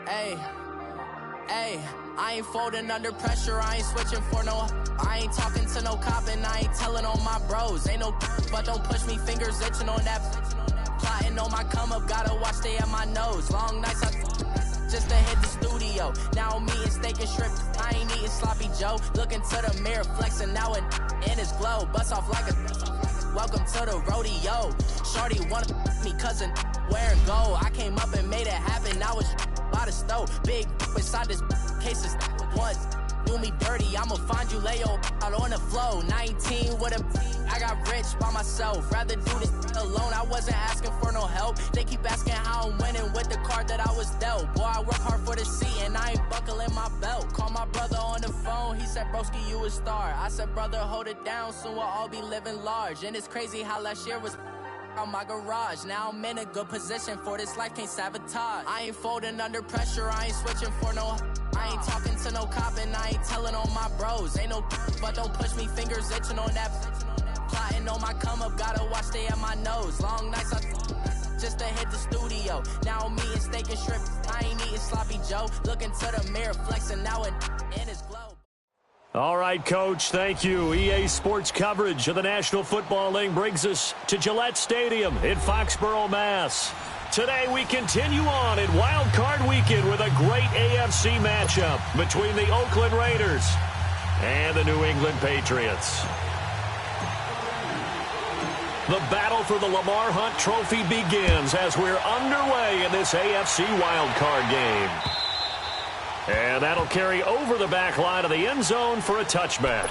Hey, hey, I ain't folding under pressure, I ain't switching for no. I ain't talking to no cop and I ain't telling on my bros. Ain't no but don't push me, fingers itching on that. Plotting on my come up, gotta watch stay at my nose. Long nights just to hit the studio. Now I'm eating steak and shrimp, I ain't eating sloppy Joe. Looking to the mirror, flexing now it in his glow. Bust off like a welcome to the rodeo. Shorty wanna me cousin wearing gold. I came up and made it happen, now it's by the stove. Big beside this cases once. Do me dirty, I'ma find you, lay your out on the flow. 19 with a I got rich by myself. Rather do this alone, I wasn't asking for no help. They keep asking how I'm winning with the card that I was dealt. Boy, I work hard for the seat and I ain't buckling my belt. Call my brother on the phone, he said, broski, you a star. I said, brother, hold it down, soon we'll all be living large. And it's crazy how last year was on my garage. Now I'm in a good position for this life, can't sabotage. I ain't folding under pressure, I ain't switching for no. I ain't talking to no cop and I ain't telling on my bros. Ain't no but don't push me, fingers itching on that. Plotting on my come up, gotta watch stay at my nose. Long nights just to hit the studio. Now I'm eating steak and shrimp, I ain't eating sloppy Joe. Looking to the mirror, flexing now it in his glow. All right, Coach, thank you. EA Sports coverage of the National Football League brings us to Gillette Stadium in Foxborough, Mass. Today we continue on in Wild Card Weekend with a great AFC matchup between the Oakland Raiders and the New England Patriots. The battle for the Lamar Hunt Trophy begins as we're underway in this AFC Wild Card game. And that'll carry over the back line of the end zone for a touchback.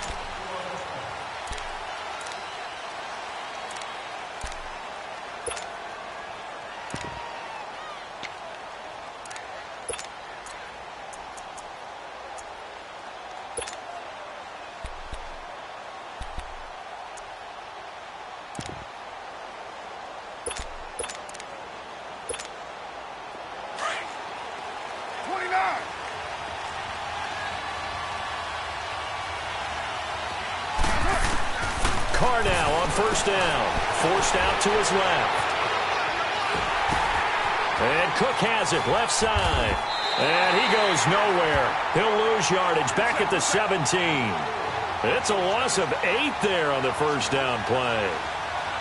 Carr now on first down. Forced out to his left. And Cook has it left side. And he goes nowhere. He'll lose yardage back at the 17. It's a loss of 8 there on the first down play.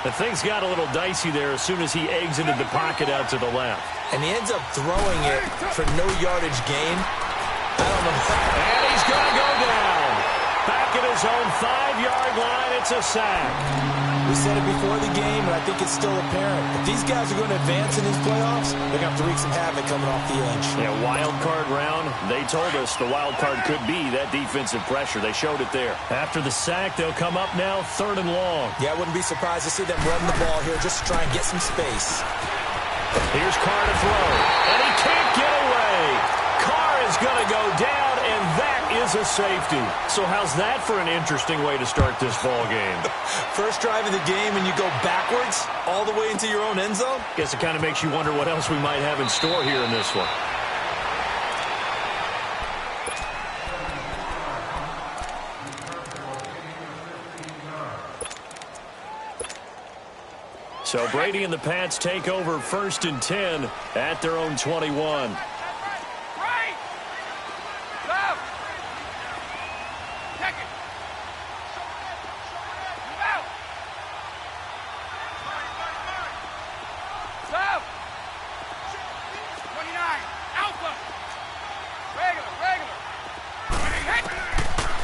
The things got a little dicey there as soon as he exited the pocket out to the left. And he ends up throwing it for no yardage gain. I don't know. And he's going to go down. Back at his own 5-yard line, it's a sack. We said it before the game, and I think it's still apparent. If these guys are going to advance in these playoffs, they're going to have to wreak some havoc coming off the edge. Yeah, wild card round. They told us the wild card could be that defensive pressure. They showed it there. After the sack, they'll come up now 3rd and long. Yeah, I wouldn't be surprised to see them running the ball here just to try and get some space. Here's Carr to throw, and he can't get away. Carr is going to go down, and that is a safety. So how's that for an interesting way to start this ball game? First drive of the game, and you go backwards all the way into your own end zone? Guess it kind of makes you wonder what else we might have in store here in this one. So Brady and the Pats take over 1st and 10 at their own 21.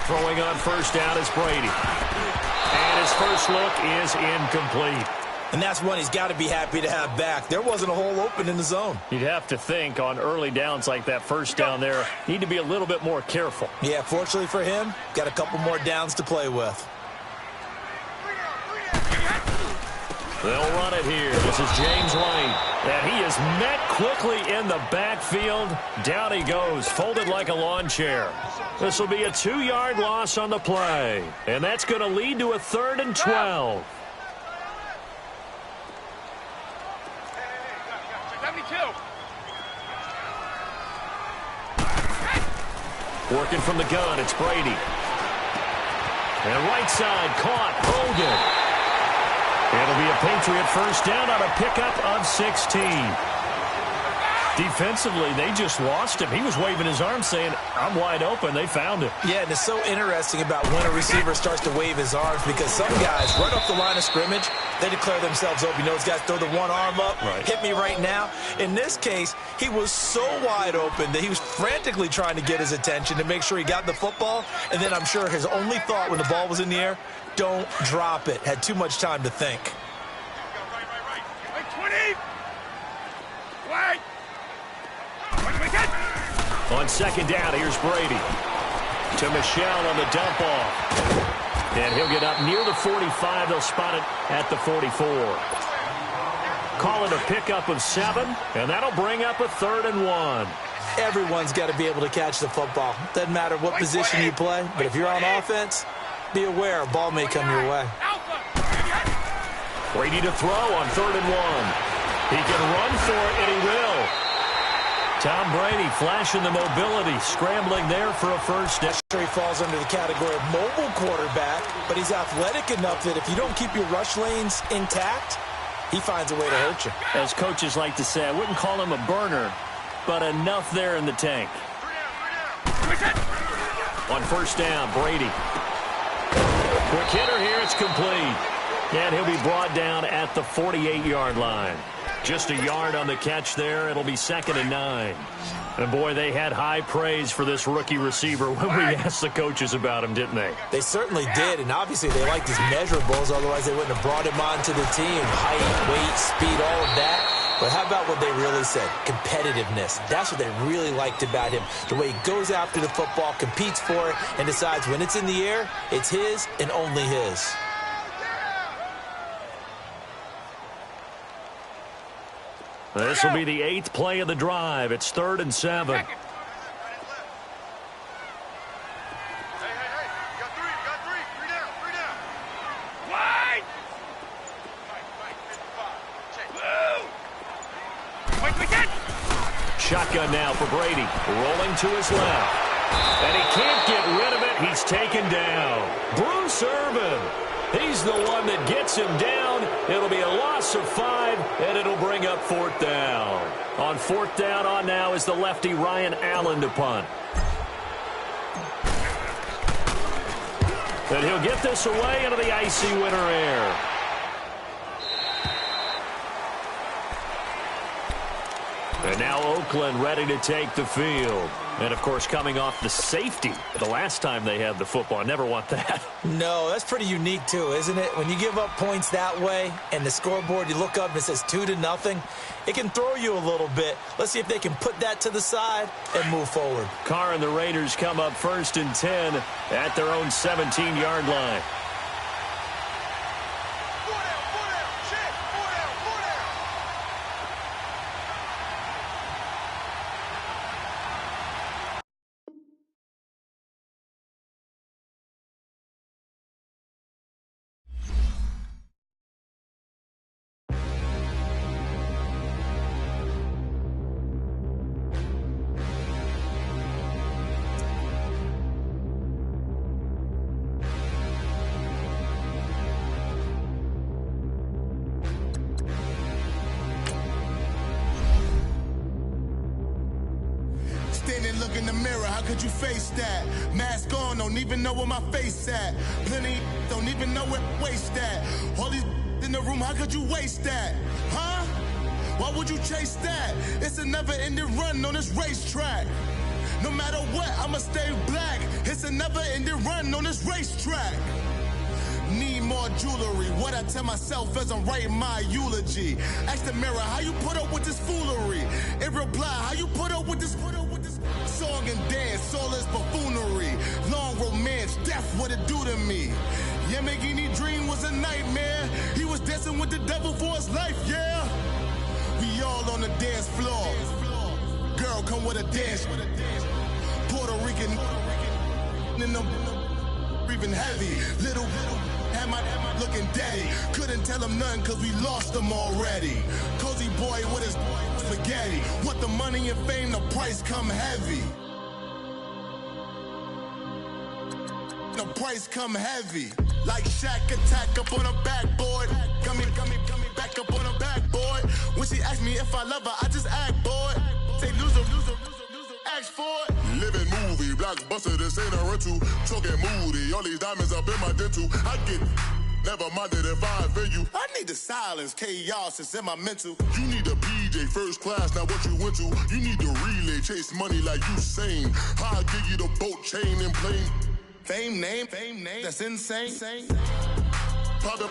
Throwing on first down is Brady. And his first look is incomplete. And that's one he's got to be happy to have back. There wasn't a hole open in the zone. You'd have to think on early downs like that first down there, need to be a little bit more careful. Yeah, fortunately for him, got a couple more downs to play with. They'll run it here. This is James White. And he is met quickly in the backfield. Down he goes, folded like a lawn chair. This will be a 2-yard loss on the play. And that's going to lead to a 3rd and 12. Working from the gun, it's Brady. And right side caught, Hogan. It'll be a Patriot first down on a pickup of 16. Defensively, they just lost him. He was waving his arm saying, I'm wide open. They found him. Yeah, and it's so interesting about when a receiver starts to wave his arms because some guys, right off the line of scrimmage, they declare themselves open. You know, those guys throw the one arm up, hit me right now. In this case, he was so wide open that he was frantically trying to get his attention to make sure he got the football. And then I'm sure his only thought when the ball was in the air, don't drop it. Had too much time to think. On second down, here's Brady. To Michel on the dump off. And he'll get up near the 45. They'll spot it at the 44. Call it a pickup of 7, and that'll bring up a 3rd and 1. Everyone's got to be able to catch the football. Doesn't matter what position you play, but if you're on offense, be aware a ball may come your way. Brady to throw on 3rd and 1. He can run for it, and he will. Tom Brady flashing the mobility, scrambling there for a first down. He falls under the category of mobile quarterback, but he's athletic enough that if you don't keep your rush lanes intact, he finds a way to hurt you. As coaches like to say, I wouldn't call him a burner, but enough there in the tank. On first down, Brady. Quick hitter here, it's complete. And he'll be brought down at the 48-yard line. Just a yard on the catch there. It'll be 2nd and 9. And, boy, they had high praise for this rookie receiver when we asked the coaches about him, didn't they? They certainly did, and obviously they liked his measurables. Otherwise, they wouldn't have brought him onto the team. Height, weight, speed, all of that. But how about what they really said? Competitiveness. That's what they really liked about him. The way he goes after the football, competes for it, and decides when it's in the air, it's his and only his. This will be the 8th play of the drive. It's 3rd and 7. Hey, you got three. Three down. Wide. Shotgun now for Brady. Rolling to his left. And he can't get rid of it. He's taken down. Bruce Irvin. He's the one that gets him down. It'll be a loss of 5, and it'll bring up 4th down. On 4th down, on now is the lefty Ryan Allen to punt. And he'll get this away into the icy winter air. And now Oakland ready to take the field. And, of course, coming off the safety the last time they had the football. Never want that. No, that's pretty unique, too, isn't it? When you give up points that way and the scoreboard, you look up and it says 2-0, it can throw you a little bit. Let's see if they can put that to the side and move forward. Carr and the Raiders come up 1st and 10 at their own 17-yard line. Look in the mirror, how could you face that? Mask on, don't even know where my face at. Plenty don't even know where waste at. All these in the room, how could you waste that? Huh? Why would you chase that? It's a never-ending run on this racetrack. No matter what, I'ma stay black. It's a never-ending run on this racetrack. Need more jewelry. What I tell myself as I'm writing my eulogy. Ask the mirror, how you put up with this foolery? In reply, how you put up with this song and dance, all this buffoonery. Long romance, death, what it do to me? Yamagini dream was a nightmare. He was dancing with the devil for his life, yeah. We all on the dance floor. Girl, come with a dance. Puerto Rican in them breathing heavy. Little am I looking daddy. Couldn't tell him nothing cause we lost him already. Cozy boy with his spaghetti. Want the money and fame, the price come heavy. The price come heavy. Like Shaq attack up on a backboard. Gummy, back up on a backboard. When she asked me if I love her, I just act bored. Say loser, ask for it. Living movie, blockbuster, this ain't a rental. Talking moody, all these diamonds up in my dental. I get never minded if I offend you. I need the silence, chaos is in my mental. You need a PJ, first class, not what you went to. You need the relay, chase money like you sane. I'll give you the boat, chain, and plane. Fame name, that's insane. Pop up.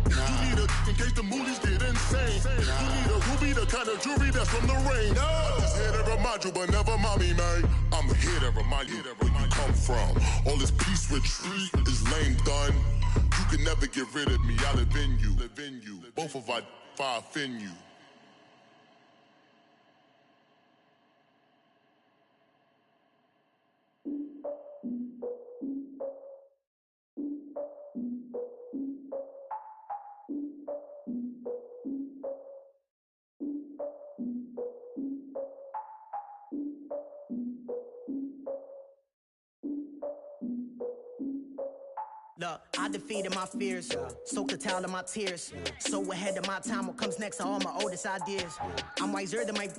You need a, in case the movies get insane. You need a ruby, the kind of jewelry that's from the rain. I'm just here to remind you, but never mommy, man. I'm here to remind you where you come from. All this peace retreat is lame done. You can never get rid of me, I live in you. Both of our offend you. Look, I defeated my fears, soaked the towel of my tears. So ahead of my time, what comes next are all my oldest ideas. I'm wiser than my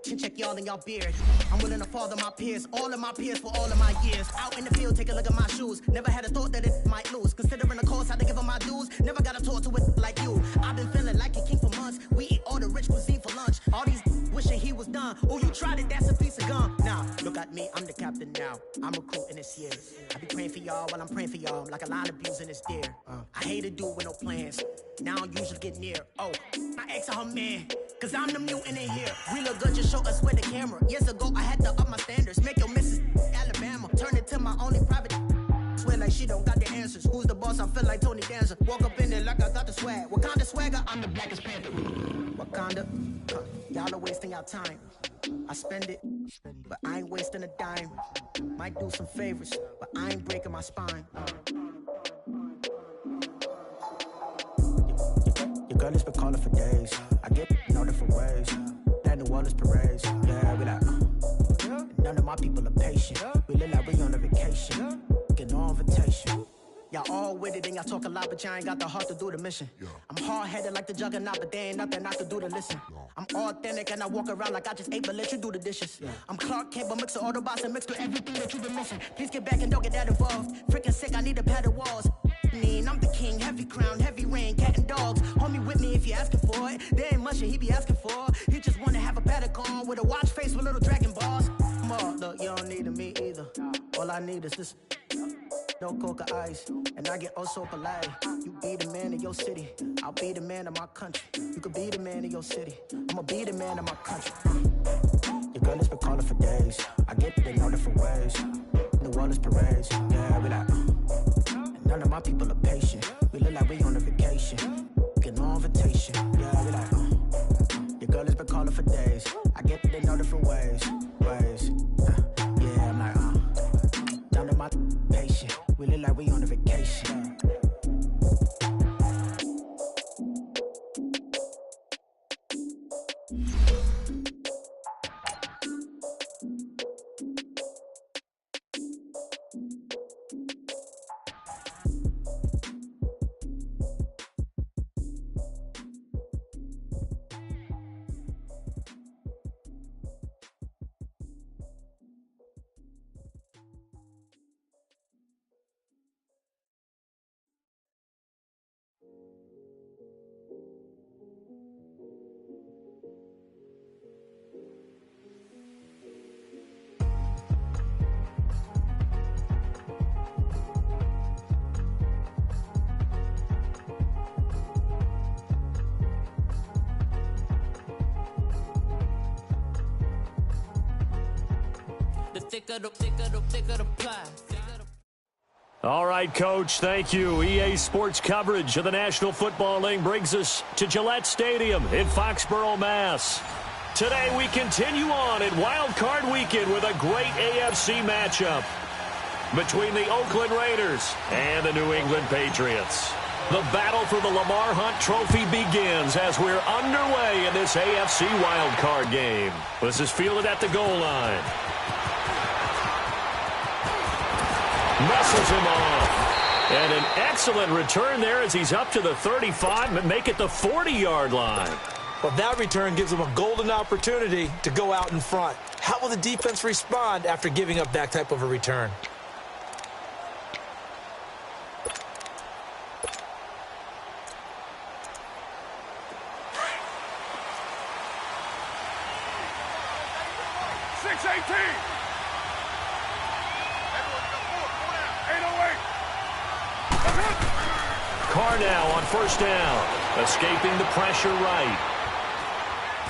chin check y'all in y'all beard. I'm willing to father my peers, all of my peers for all of my years. Out in the field, take a look at my shoes. Never had a thought that it might lose. Considering the cost, I had to give them my dues. Never got a talk to it like you. I've been feeling like a king for months. We eat all the rich cuisine for lunch. All these wishing he was done. Oh, you tried it, that's a piece of gum. Now, look at me, I'm the captain now. I'm recruiting this year. I be praying for y'all while I'm praying for y'all. Like a line of abusing this deer. I hate to do it with no plans. Now I usually get near. Oh, my ex and her man. Cause I'm the mutant in here. We look good, just show us where the camera. Years ago, I had to up my standards. Make your missus Alabama. Turn it to my only private. Swear like she don't got the answers. Who's the boss? I feel like Tony Danza. Walk up in there like I got the swag. What kind of swagger? I'm the blackest panther. Wakanda. Y'all are wasting your time. I spend it, but I ain't wasting a dime. Might do some favors, but I ain't breaking my spine. Your girl has been calling for days. I get in all different ways. That New Orleans parades. Yeah, we like, none of my people are patient. We look like we on a vacation. Get no invitation. Y'all all with it and y'all talk a lot, but y'all ain't got the heart to do the mission. I'm hard-headed like the juggernaut, but there ain't nothing I can do to listen. I'm authentic and I walk around like I just ate, but let you do the dishes. I'm Clark Kent, but mix of Autobots and mix with everything that you've been missing. Please get back and don't get that involved. Freaking sick, I need a pad of walls. I'm the king, heavy crown, heavy rain, cat and dogs. Homie with me if you asking for it. There ain't much that he be asking for. He just wanna have a paddock on with a watch face with little dragon balls. Look, you don't need me either. All I need is this. No coca ice, and I get oh so polite. You be the man of your city, I'll be the man of my country. You could be the man of your city, I'ma be the man of my country. Your girl has been calling for days. I get it in all different ways. New Orleans parades, yeah, we like. And none of my people are patient. We look like we on a vacation. Get no invitation, yeah, we like. Your girl has been calling for days. I get it in all different ways. Yeah, I'm like, none of my patient. We look like we on a vacation. All right, Coach, thank you. EA Sports coverage of the National Football League brings us to Gillette Stadium in Foxborough, Mass. Today we continue on in Wild Card Weekend with a great AFC matchup between the Oakland Raiders and the New England Patriots. The battle for the Lamar Hunt Trophy begins as we're underway in this AFC Wild Card game. This is fielded at the goal line. Messes him off. And an excellent return there as he's up to the 35 and make it the 40-yard line. Well, that return gives them a golden opportunity to go out in front. How will the defense respond after giving up that type of a return? Carr now on first down, escaping the pressure right.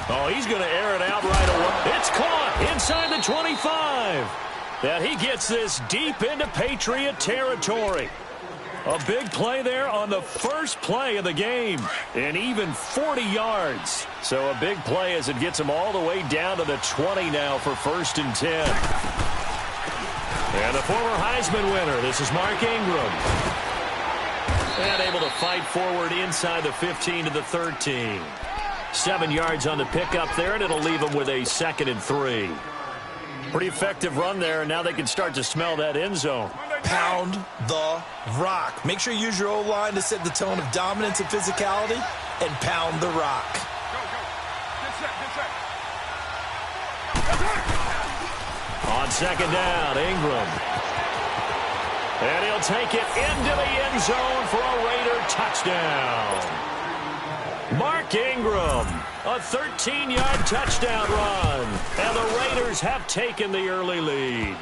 Oh, he's going to air it out right away. It's caught inside the 25. And he gets this deep into Patriot territory. A big play there on the first play of the game, and even 40 yards. So a big play as it gets him all the way down to the 20 now for 1st and 10. And the former Heisman winner, this is Mark Ingram. And able to fight forward inside the 15 to the 13. 7 yards on the pickup there, and it'll leave him with a 2nd and 3. Pretty effective run there, and now they can start to smell that end zone. Pound the rock. Make sure you use your O-line to set the tone of dominance and physicality, and pound the rock. On 2nd down, Ingram. And he'll take it into the end zone for a Raider touchdown. Mark Ingram, a 13-yard touchdown run. And the Raiders have taken the early lead.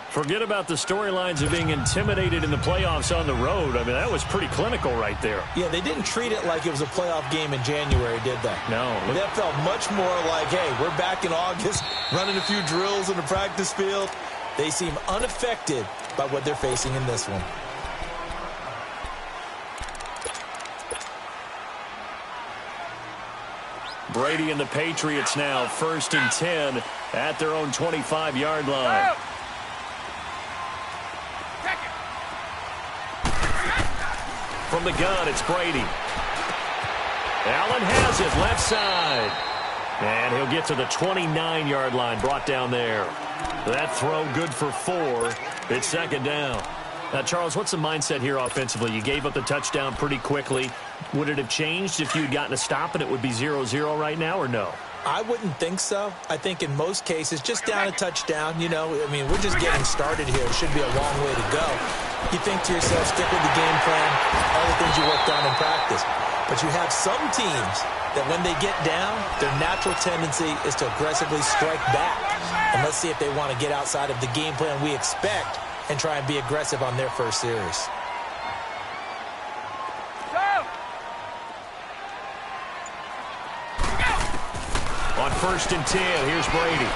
Forget about the storylines of being intimidated in the playoffs on the road. I mean, that was pretty clinical right there. Yeah, they didn't treat it like it was a playoff game in January, did they? No. That felt much more like, hey, we're back in August, running a few drills in the practice field. They seem unaffected by what they're facing in this one. Brady and the Patriots now 1st and 10 at their own 25-yard line. From the gun, it's Brady. Allen has it left side. And he'll get to the 29-yard line, brought down there. That throw good for 4. It's 2nd down. Now, Charles, what's the mindset here offensively? You gave up the touchdown pretty quickly. Would it have changed if you had gotten a stop and it would be 0-0 right now, or no? I wouldn't think so. I think in most cases, just down a touchdown, you know, I mean, we're just getting started here. It should be a long way to go. You think to yourself, stick with the game plan, all the things you worked on in practice. But you have some teams that when they get down, their natural tendency is to aggressively strike back. And let's see if they want to get outside of the game plan we expect and try and be aggressive on their first series. On 1st and 10, here's Brady.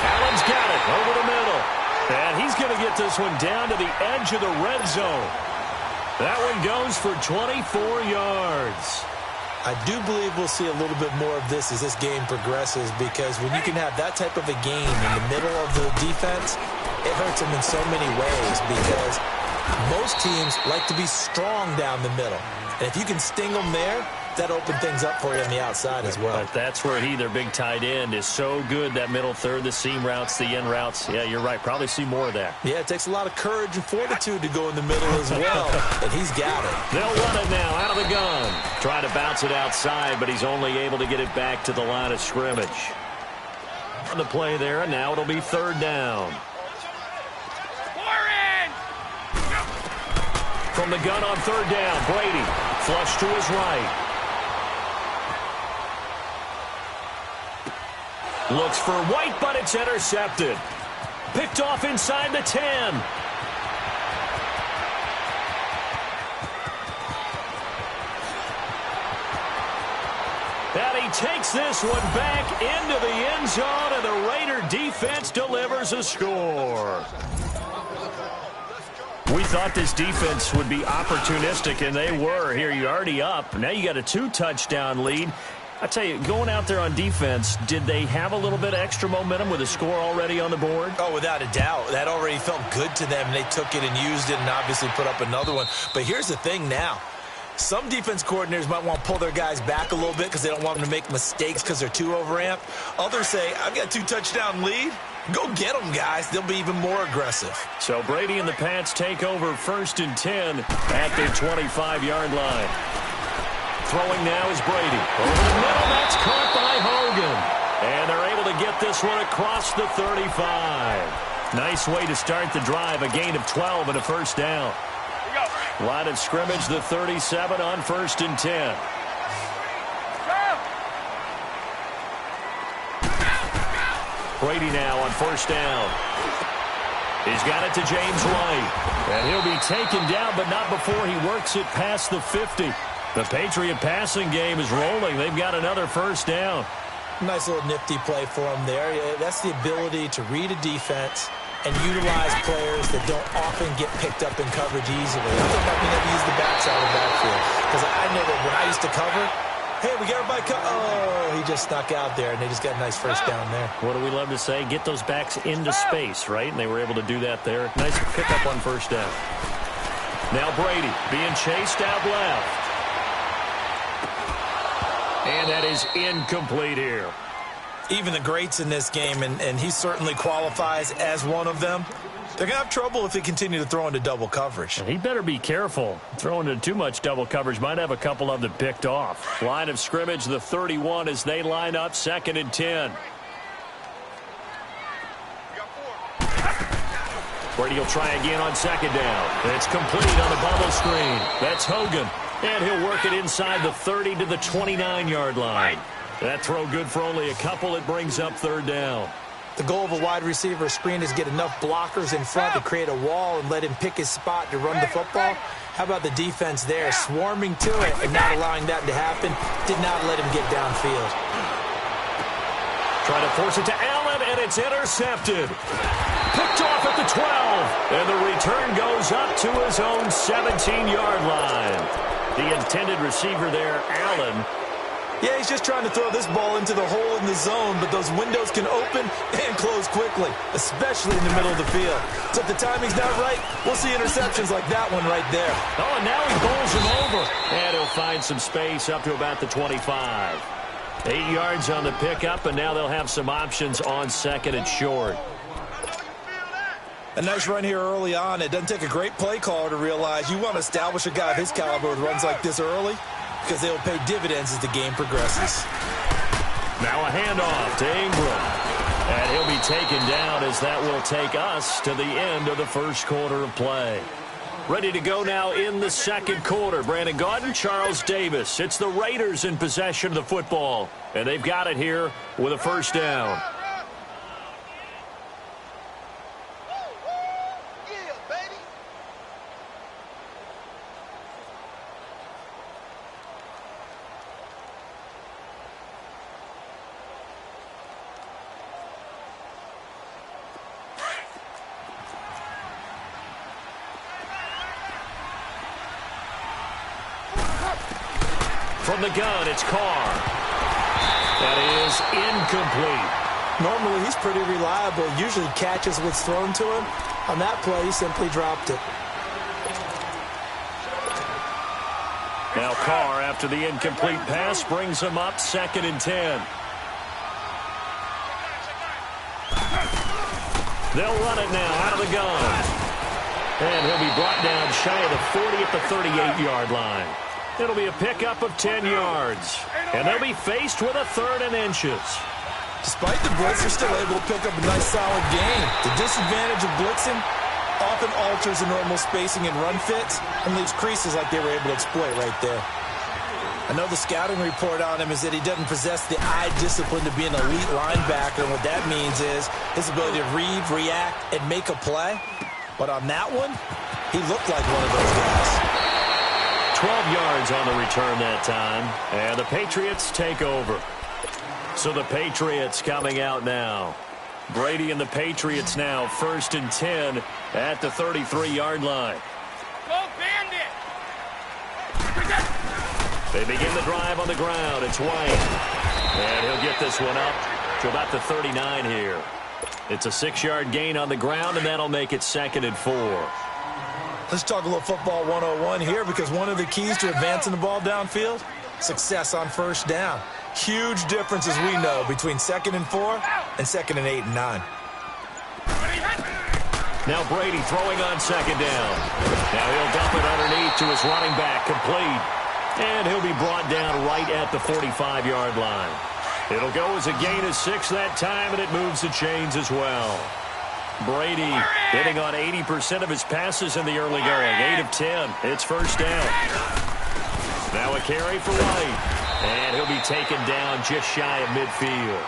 Allen's got it over the middle. And he's going to get this one down to the edge of the red zone. That one goes for 24 yards. I do believe we'll see a little bit more of this as this game progresses, because when you can have that type of a game in the middle of the defense, it hurts them in so many ways, because most teams like to be strong down the middle. And if you can sting them there, that opened things up for you on the outside as well. But that's where their big tight end, is so good, that middle third, the seam routes, the end routes. Yeah, you're right. Probably see more of that. Yeah, it takes a lot of courage and fortitude to go in the middle as well, and he's got it. They'll run it now out of the gun. Try to bounce it outside, but he's only able to get it back to the line of scrimmage. On the play there, and now it'll be 3rd down. From the gun on 3rd down, Brady flush to his right. Looks for White, but it's intercepted. Picked off inside the 10. And he takes this one back into the end zone, and the Raider defense delivers a score. We thought this defense would be opportunistic, and they were. Here, you're already up. Now you got a 2-touchdown lead. I tell you, going out there on defense, did they have a little bit of extra momentum with a score already on the board? Oh, without a doubt. That already felt good to them. They took it and used it and obviously put up another one. But here's the thing now. Some defense coordinators might want to pull their guys back a little bit because they don't want them to make mistakes because they're too overamped. Others say, I've got a 2-touchdown lead. Go get them, guys. They'll be even more aggressive. So Brady and the Pats take over 1st and 10 at their 25-yard line. throwing now is Brady. Over the middle, that's caught by Hogan. And they're able to get this one across the 35. Nice way to start the drive, a gain of 12 and a first down. Line of scrimmage, the 37 on 1st and 10. Brady now on 1st down. He's got it to James White. And he'll be taken down, but not before he works it past the 50. The Patriot passing game is rolling. They've got another first down. Nice little nifty play for him there. That's the ability to read a defense and utilize players that don't often get picked up in coverage easily. I'm talking about being able to use the backside of the backfield. Because I know that when I used to cover, hey, we got everybody oh, he just snuck out there, and they just got a nice first down there. What do we love to say? Get those backs into space, right? And they were able to do that there. Nice pickup on 1st down. Now Brady being chased out left. And that is incomplete here. Even the greats in this game, and he certainly qualifies as one of them, they're going to have trouble if they continue to throw into double coverage. And he better be careful. Throwing into too much double coverage might have a couple of them picked off. Line of scrimmage, the 31 as they line up 2nd and 10. Brady will try again on 2nd down. It's complete on the bubble screen. That's Hogan. And he'll work it inside the 30 to the 29-yard line. That throw good for only a couple. It brings up 3rd down. The goal of a wide receiver screen is get enough blockers in front to create a wall and let him pick his spot to run the football. How about the defense there, swarming to it and not allowing that to happen? Did not let him get downfield. Trying to force it to Allen, and it's intercepted. Picked off at the 12, and the return goes up to his own 17-yard line. The intended receiver there, Allen. Yeah, he's just trying to throw this ball into the hole in the zone, but those windows can open and close quickly, especially in the middle of the field. So if the timing's not right, we'll see interceptions like that one right there. Oh, and now he bowls him over. And he'll find some space up to about the 25. 8 yards on the pickup, and now they'll have some options on 2nd and short. A nice run here early on. It doesn't take a great play caller to realize you want to establish a guy of his caliber with runs like this early, because they will pay dividends as the game progresses. Now a handoff to Ingram. And he'll be taken down as that will take us to the end of the 1st quarter of play. Ready to go now in the 2nd quarter. Brandon Gaudin, Charles Davis. It's the Raiders in possession of the football. And they've got it here with a 1st down. From the gun, it's Carr. That is incomplete. Normally, he's pretty reliable. Usually catches what's thrown to him. On that play, he simply dropped it. Now Carr, after the incomplete pass, brings him up 2nd and 10. They'll run it now out of the gun. And he'll be brought down shy of the 40 at the 38-yard line. It'll be a pickup of 10 yards. And they'll be faced with a 3rd and inches. Despite the blitz, they're still able to pick up a nice solid gain. The disadvantage of blitzing often alters the normal spacing and run fits and leaves creases like they were able to exploit right there. I know the scouting report on him is that he doesn't possess the eye discipline to be an elite linebacker. And what that means is his ability to read, react, and make a play. But on that one, he looked like one of those guys. 12 yards on the return that time, and the Patriots take over. So the Patriots coming out now. Brady and the Patriots now 1st and 10 at the 33-yard line. Go Bandit! They begin the drive on the ground. It's White. And he'll get this one up to about the 39 here. It's a 6-yard gain on the ground, and that'll make it 2nd and 4. Let's talk a little football 101 here, because one of the keys to advancing the ball downfield, success on 1st down. Huge difference, as we know, between 2nd and 4 and 2nd and 8 and 9. Now Brady throwing on 2nd down. Now he'll dump it underneath to his running back, complete. And he'll be brought down right at the 45-yard line. It'll go as a gain of 6 that time, and it moves the chains as well. Brady hitting on 80% of his passes in the early going. 8 of 10. It's first down. Now a carry for White. And he'll be taken down just shy of midfield.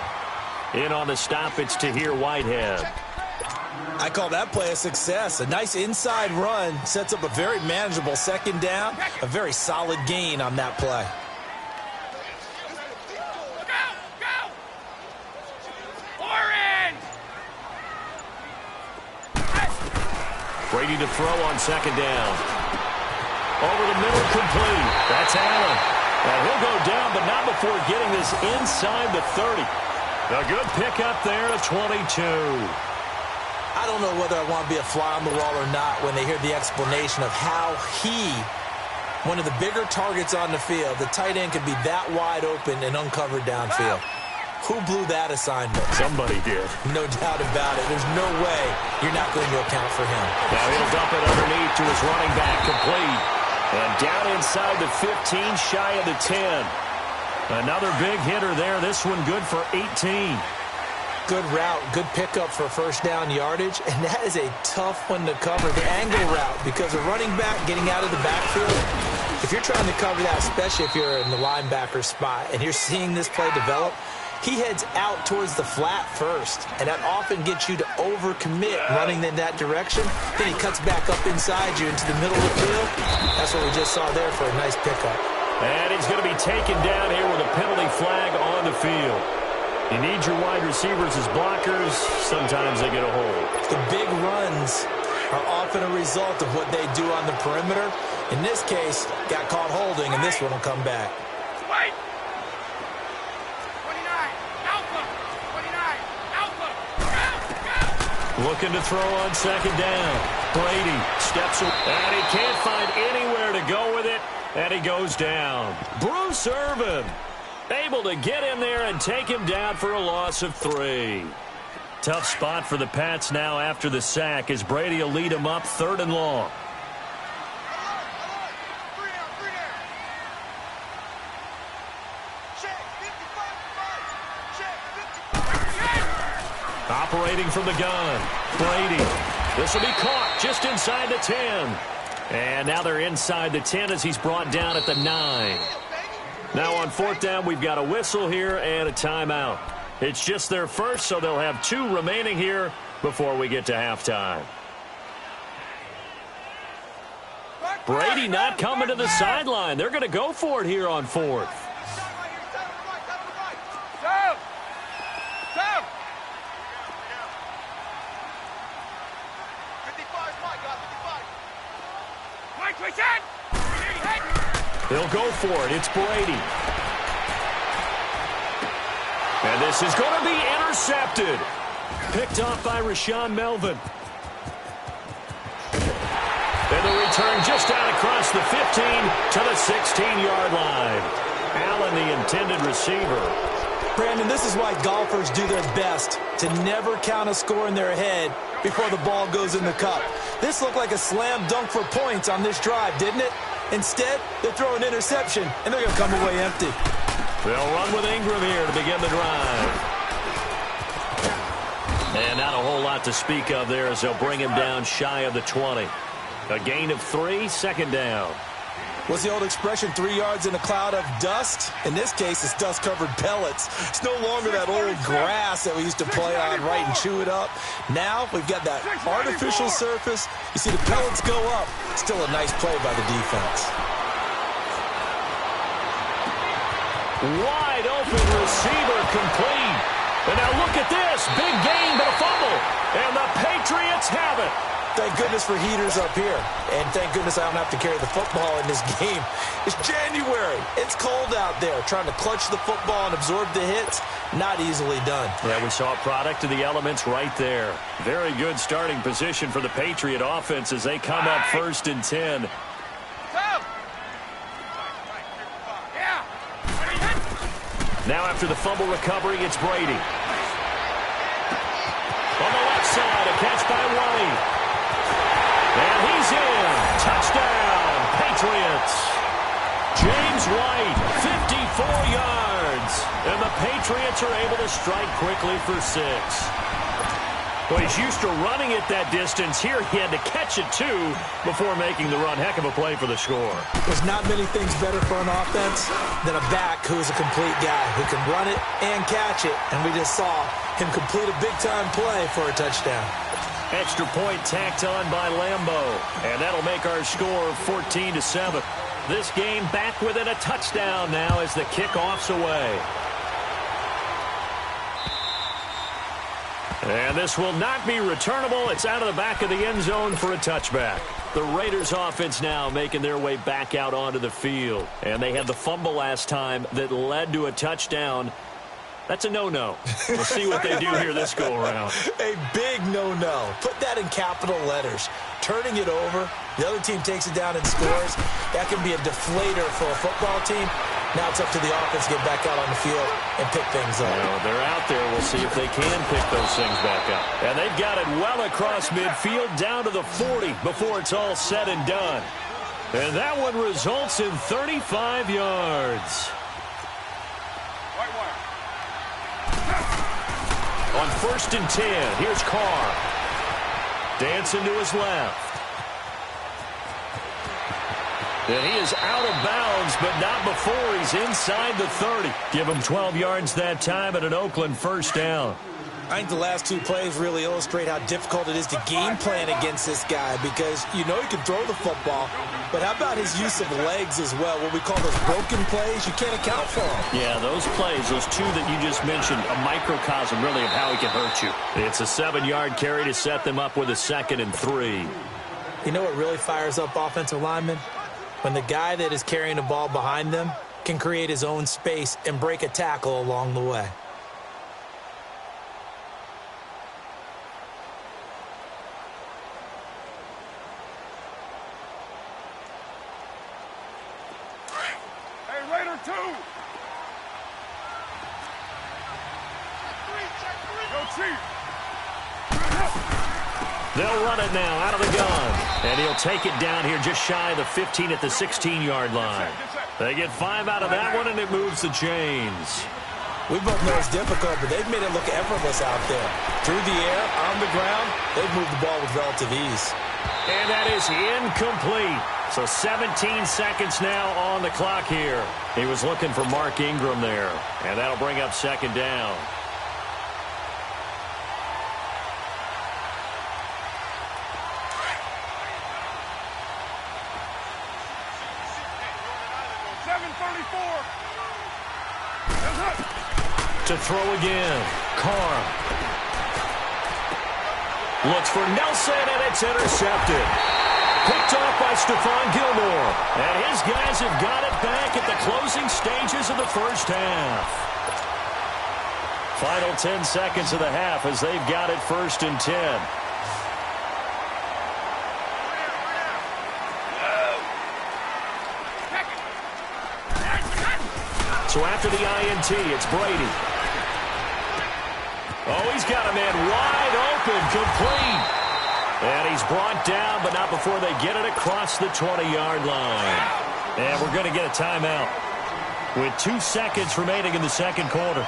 In on the stop, it's Tahir Whitehead. I call that play a success. A nice inside run sets up a very manageable second down. A very solid gain on that play. Brady to throw on second down. Over the middle, complete. That's Allen. And he'll go down, but not before getting this inside the 30. A good pickup there at 22. I don't know whether I want to be a fly on the wall or not when they hear the explanation of how one of the bigger targets on the field, the tight end could be that wide open and uncovered downfield. Who blew that assignment? Somebody did. No doubt about it. There's no way you're not going to account for him. Now he'll dump it underneath to his running back, complete. And down inside the 15, shy of the 10. Another big hitter there. This one good for 18. Good route, good pickup for first down yardage, and that is a tough one to cover, the angle route, because a running back getting out of the backfield, if you're trying to cover that, especially if you're in the linebacker spot, and you're seeing this play develop, he heads out towards the flat first, and that often gets you to overcommit running in that direction. Then he cuts back up inside you into the middle of the field. That's what we just saw there for a nice pickup. And he's going to be taken down here with a penalty flag on the field. You need your wide receivers as blockers. Sometimes they get a hold. The big runs are often a result of what they do on the perimeter. In this case, got caught holding, and this one will come back. Wait! 29, Alpha! 29, Alpha! Go! Looking to throw on second down. Brady steps away, and he can't find anywhere to go with it, and he goes down. Bruce Irvin able to get in there and take him down for a loss of 3. Tough spot for the Pats now after the sack as Brady will lead him up 3rd and long. Operating from the gun, Brady. This will be caught just inside the 10. And now they're inside the 10 as he's brought down at the 9. Now on 4th down, we've got a whistle here and a timeout. It's just their first, so they'll have 2 remaining here before we get to halftime. Brady not coming to the sideline. They're going to go for it here on 4th. They'll go for it. It's Brady. And this is going to be intercepted. Picked off by Rashaan Melvin. And the return just out across the 15 to the 16-yard line. Allen, the intended receiver. Brandon, this is why golfers do their best to never count a score in their head before the ball goes in the cup. This looked like a slam dunk for points on this drive, didn't it? Instead, they throw an interception, and they're going to come away empty. They'll run with Ingram here to begin the drive. And not a whole lot to speak of there as they'll bring him down shy of the 20. A gain of 3, 2nd down. What's the old expression, 3 yards in a cloud of dust? In this case, it's dust-covered pellets. It's no longer that old grass that we used to play on, right, and chew it up. Now we've got that artificial surface. You see the pellets go up. Still a nice play by the defense. Wide open receiver, complete. And now look at this. Big gain, but a fumble. And the Patriots have it. Thank goodness for heaters up here. And thank goodness I don't have to carry the football in this game. It's January. It's cold out there. Trying to clutch the football and absorb the hits, not easily done. Yeah, we saw a product of the elements right there. Very good starting position for the Patriot offense as they come up 1st and 10. Now after the fumble recovery, it's Brady. On the left side, a catch by White. And he's in. Touchdown, Patriots. James And the Patriots are able to strike quickly for 6. Well, he's used to running it that distance. Here he had to catch it, too, before making the run. Heck of a play for the score. There's not many things better for an offense than a back who's a complete guy who can run it and catch it. And we just saw him complete a big-time play for a touchdown. Extra point tacked on by Lambo. And that'll make our score 14-7. This game back within a touchdown now as the kickoff's away. And this will not be returnable. It's out of the back of the end zone for a touchback. The Raiders offense now making their way back out onto the field. And they had the fumble last time that led to a touchdown. That's a no-no. We'll see what they do here this go-around. A big no-no. Put that in capital letters. Turning it over, the other team takes it down and scores. That can be a deflator for a football team. Now it's up to the offense to get back out on the field and pick things up. Well, they're out there. We'll see if they can pick those things back up. And they've got it well across midfield down to the 40 before it's all said and done. And that one results in 35 yards. On 1st and 10, here's Carr. Dancing to his left. And he is out of bounds, but not before he's inside the 30. Give him 12 yards that time at an Oakland first down. I think the last 2 plays really illustrate how difficult it is to game plan against this guy because you know he can throw the football, but how about his use of legs as well? What we call those broken plays, you can't account for them. Yeah, those plays, those 2 that you just mentioned, a microcosm really of how he can hurt you. It's a 7-yard carry to set them up with a 2nd and 3. You know what really fires up offensive linemen? When the guy that is carrying the ball behind them can create his own space and break a tackle along the way. Hey, Raider 2. Go Chief. They'll run it now out of the gun. And he'll take it down here just shy of the 15 at the 16-yard line. They get 5 out of that one, and it moves the chains. We both know it's difficult, but they've made it look effortless out there. Through the air, on the ground, they've moved the ball with relative ease. And that is incomplete. So 17 seconds now on the clock here. He was looking for Mark Ingram there. And that'll bring up 2nd down. To throw again. Carr. Looks for Nelson, and it's intercepted. Picked off by Stephon Gilmore. And his guys have got it back at the closing stages of the first half. Final 10 seconds of the half as they've got it 1st and 10. So after the INT, it's Brady. Oh, he's got a man wide open, complete. And he's brought down, but not before they get it across the 20-yard line. And we're going to get a timeout with 2 seconds remaining in the second quarter.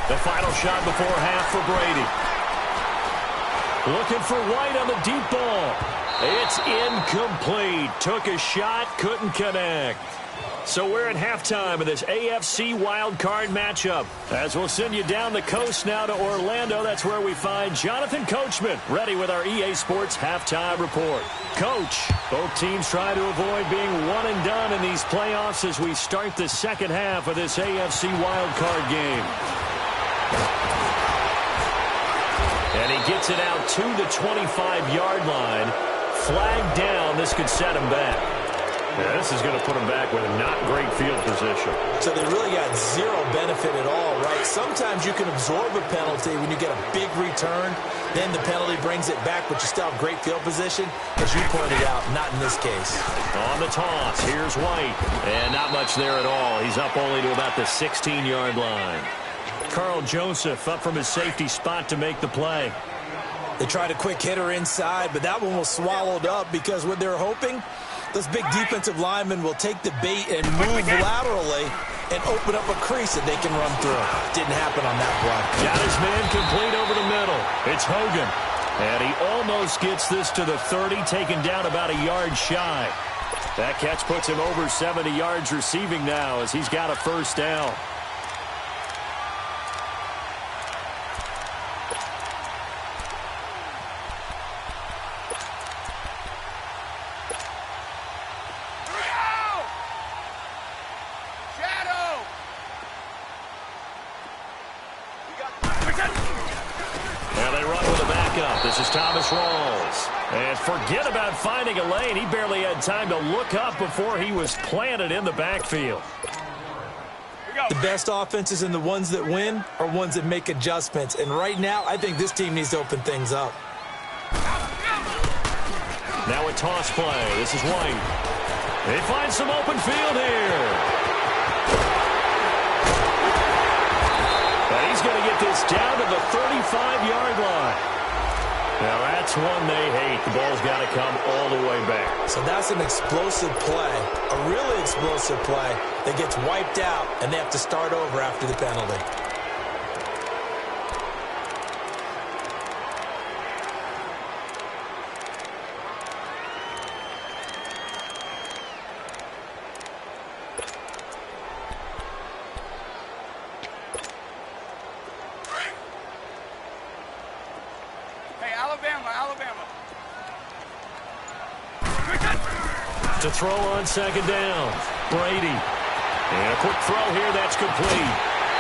The final shot before half for Brady. Looking for White on the deep ball. It's incomplete. Took a shot, couldn't connect. So we're at halftime of this AFC wildcard matchup. As we'll send you down the coast now to Orlando, that's where we find Jonathan Coachman, ready with our EA Sports halftime report. Coach, both teams try to avoid being one and done in these playoffs as we start the second half of this AFC wildcard game. And he gets it out to the 25-yard line. Flag down. This could set him back. Yeah, this is going to put them back with not great field position. So they really got zero benefit at all, right? Sometimes you can absorb a penalty when you get a big return. Then the penalty brings it back, but you still have great field position. As you pointed out, not in this case. On the toss, here's White. And not much there at all. He's up only to about the 16-yard line. Carl Joseph up from his safety spot to make the play. They tried a quick hitter inside, but that one was swallowed up because what they're hoping, those big defensive linemen will take the bait and move laterally and open up a crease that they can run through. Didn't happen on that play. Got his man complete over the middle. It's Hogan. And he almost gets this to the 30, taken down about a yard shy. That catch puts him over 70 yards receiving now as he's got a first down. This is Thomas Rawls. And forget about finding a lane. He barely had time to look up before he was planted in the backfield. The best offenses and the ones that win are ones that make adjustments. And right now, I think this team needs to open things up. Now a toss play. This is White. They find some open field here. And he's going to get this down to the 35-yard line. Now, that's one they hate. The ball's got to come all the way back. So that's an explosive play, a really explosive play that gets wiped out, and they have to start over after the penalty. To throw on second down, Brady. And a quick throw here, that's complete.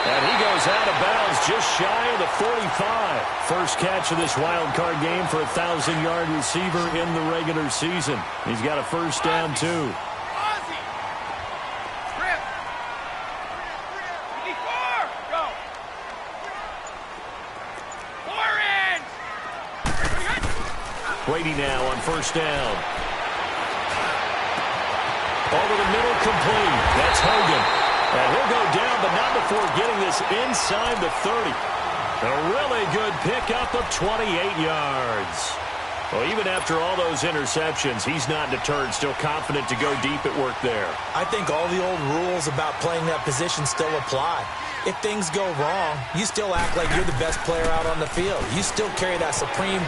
And he goes out of bounds just shy of the 45. First catch of this wild card game for a 1,000-yard receiver in the regular season. He's got a first down, too. Brady now on first down. Over the middle, complete. That's Hogan. And he'll go down, but not before getting this inside the 30. A really good pickup of 28 yards. Well, even after all those interceptions, he's not deterred, still confident to go deep at work there. I think all the old rules about playing that position still apply. If things go wrong, you still act like you're the best player out on the field. You still carry that supreme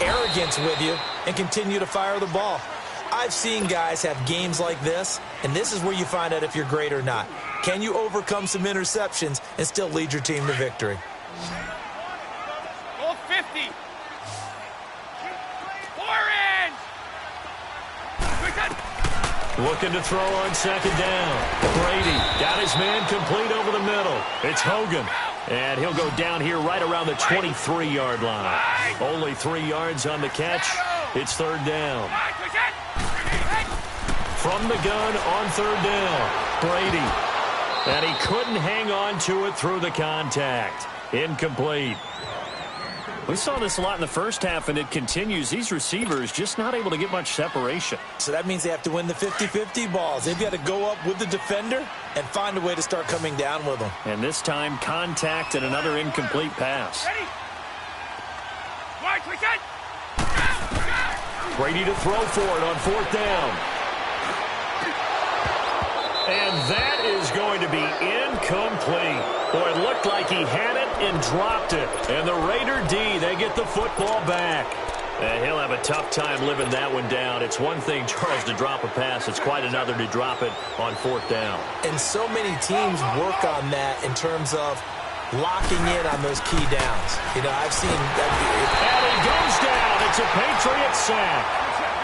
arrogance with you and continue to fire the ball. I've seen guys have games like this, and this is where you find out if you're great or not. Can you overcome some interceptions and still lead your team to victory? Goal 50. 4 in. Looking to throw on second down. Brady got his man complete over the middle. It's Hogan. And he'll go down here right around the 23-yard line. Only 3 yards on the catch. It's third down. From the gun on third down, Brady. And he couldn't hang on to it through the contact. Incomplete. We saw this a lot in the first half, and it continues. These receivers just not able to get much separation. So that means they have to win the 50-50 balls. They've got to go up with the defender and find a way to start coming down with them. And this time, contact and another incomplete pass. Brady to throw for it on fourth down. And that is going to be incomplete. Boy, it looked like he had it and dropped it. And the Raider D, they get the football back. And he'll have a tough time living that one down. It's one thing, Charles, to drop a pass. It's quite another to drop it on fourth down. And so many teams work on that in terms of locking in on those key downs. You know, I've seen that. And he goes down. It's a Patriot sack.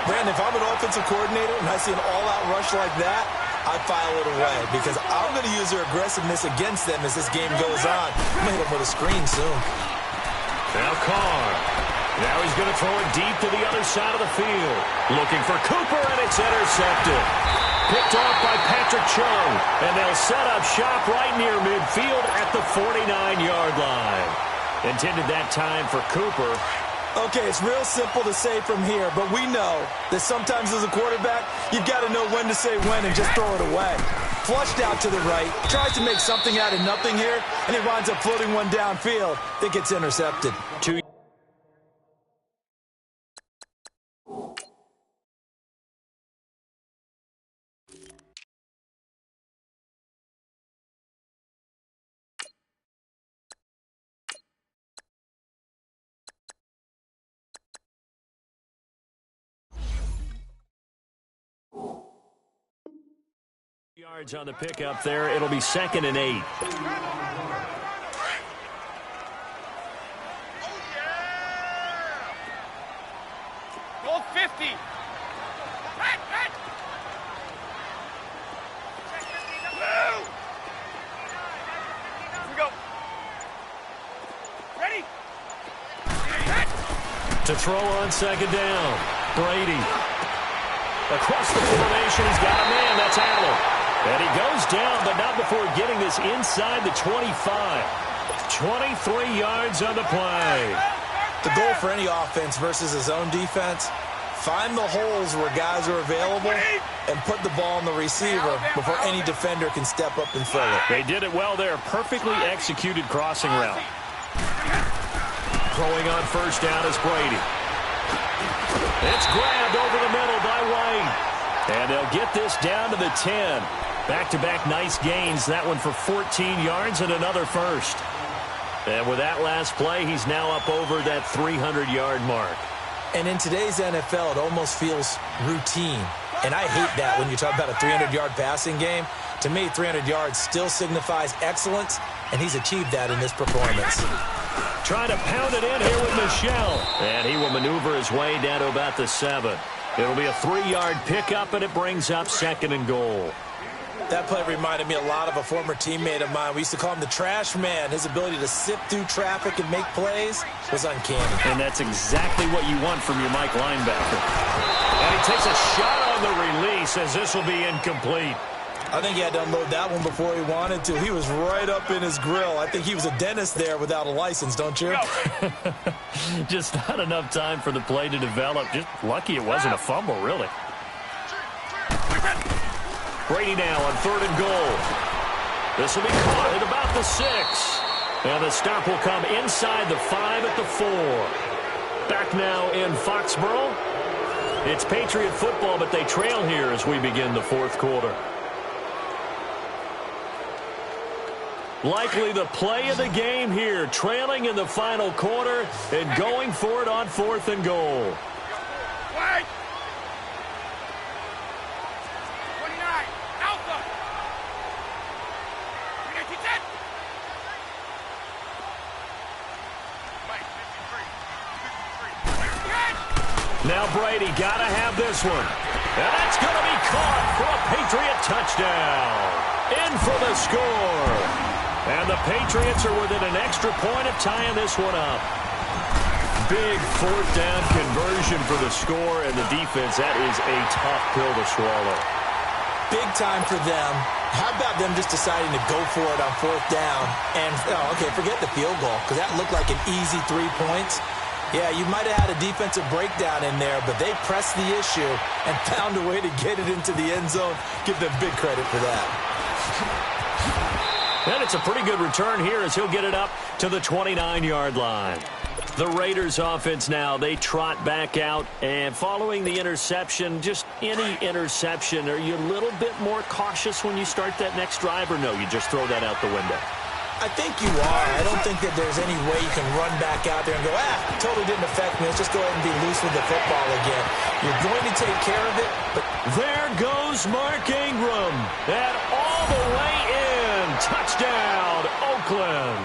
Brandon, if I'm an offensive coordinator and I see an all-out rush like that, I file it away because I'm going to use their aggressiveness against them as this game goes on. I'm going to hit them with a screen soon. Now Carr. Now he's going to throw it deep to the other side of the field. Looking for Cooper, and it's intercepted. Picked off by Patrick Chung, and they'll set up shop right near midfield at the 49-yard line. Intended that time for Cooper. Okay, it's real simple to say from here, but we know that sometimes as a quarterback, you've got to know when to say when and just throw it away. Flushed out to the right, tries to make something out of nothing here, and he winds up floating one downfield that gets intercepted. Yards on the pickup there. It'll be 2nd and 8. Go 50. To throw on 2nd down. Brady. Across the formation, he's got a man. That's Allen. And he goes down, but not before getting this inside the 25. 23 yards on the play. The goal for any offense versus his own defense, find the holes where guys are available and put the ball on the receiver before any defender can step up and fill it. They did it well there. Perfectly executed crossing route. Throwing on 1st down is Brady. It's grabbed over the middle by White. And they'll get this down to the 10. Back-to-back nice gains. That one for 14 yards and another first. And with that last play, he's now up over that 300-yard mark. And in today's NFL, it almost feels routine. And I hate that when you talk about a 300-yard passing game. To me, 300 yards still signifies excellence, and he's achieved that in this performance. Trying to pound it in here with Michel. And he will maneuver his way down to about the 7. It'll be a 3-yard pickup, and it brings up 2nd and goal. That play reminded me a lot of a former teammate of mine. We used to call him the trash man. His ability to sift through traffic and make plays was uncanny. And that's exactly what you want from your Mike linebacker. And he takes a shot on the release as this will be incomplete. I think he had to unload that one before he wanted to. He was right up in his grill. I think he was a dentist there without a license, don't you? Just not enough time for the play to develop. Just lucky it wasn't a fumble, really. Brady now on 3rd and goal. This will be caught at about the 6. And the stop will come inside the 5 at the 4. Back now in Foxborough. It's Patriot football, but they trail here as we begin the 4th quarter. Likely the play of the game here, trailing in the final quarter and going for it on 4th and goal. Wait. 29. Alpha. 310. Wait, 53. Now Brady got to have this one. And that's going to be caught for a Patriot touchdown. In for the score. And the Patriots are within an extra point of tying this one up. Big 4th down conversion for the score, and the defense, that is a tough pill to swallow. Big time for them. How about them just deciding to go for it on 4th down? And, okay, forget the field goal, because that looked like an easy 3 points. Yeah, you might have had a defensive breakdown in there, but they pressed the issue and found a way to get it into the end zone. Give them big credit for that. And it's a pretty good return here as he'll get it up to the 29-yard line. The Raiders offense now, they trot back out. And following the interception, just any interception, are you a little bit more cautious when you start that next drive, or no, you just throw that out the window? I think you are. I don't think that there's any way you can run back out there and go, totally didn't affect me. Let's just go ahead and be loose with the football again. You're going to take care of it, but there goes Mark Ingram. And all the way in. Touchdown, Oakland.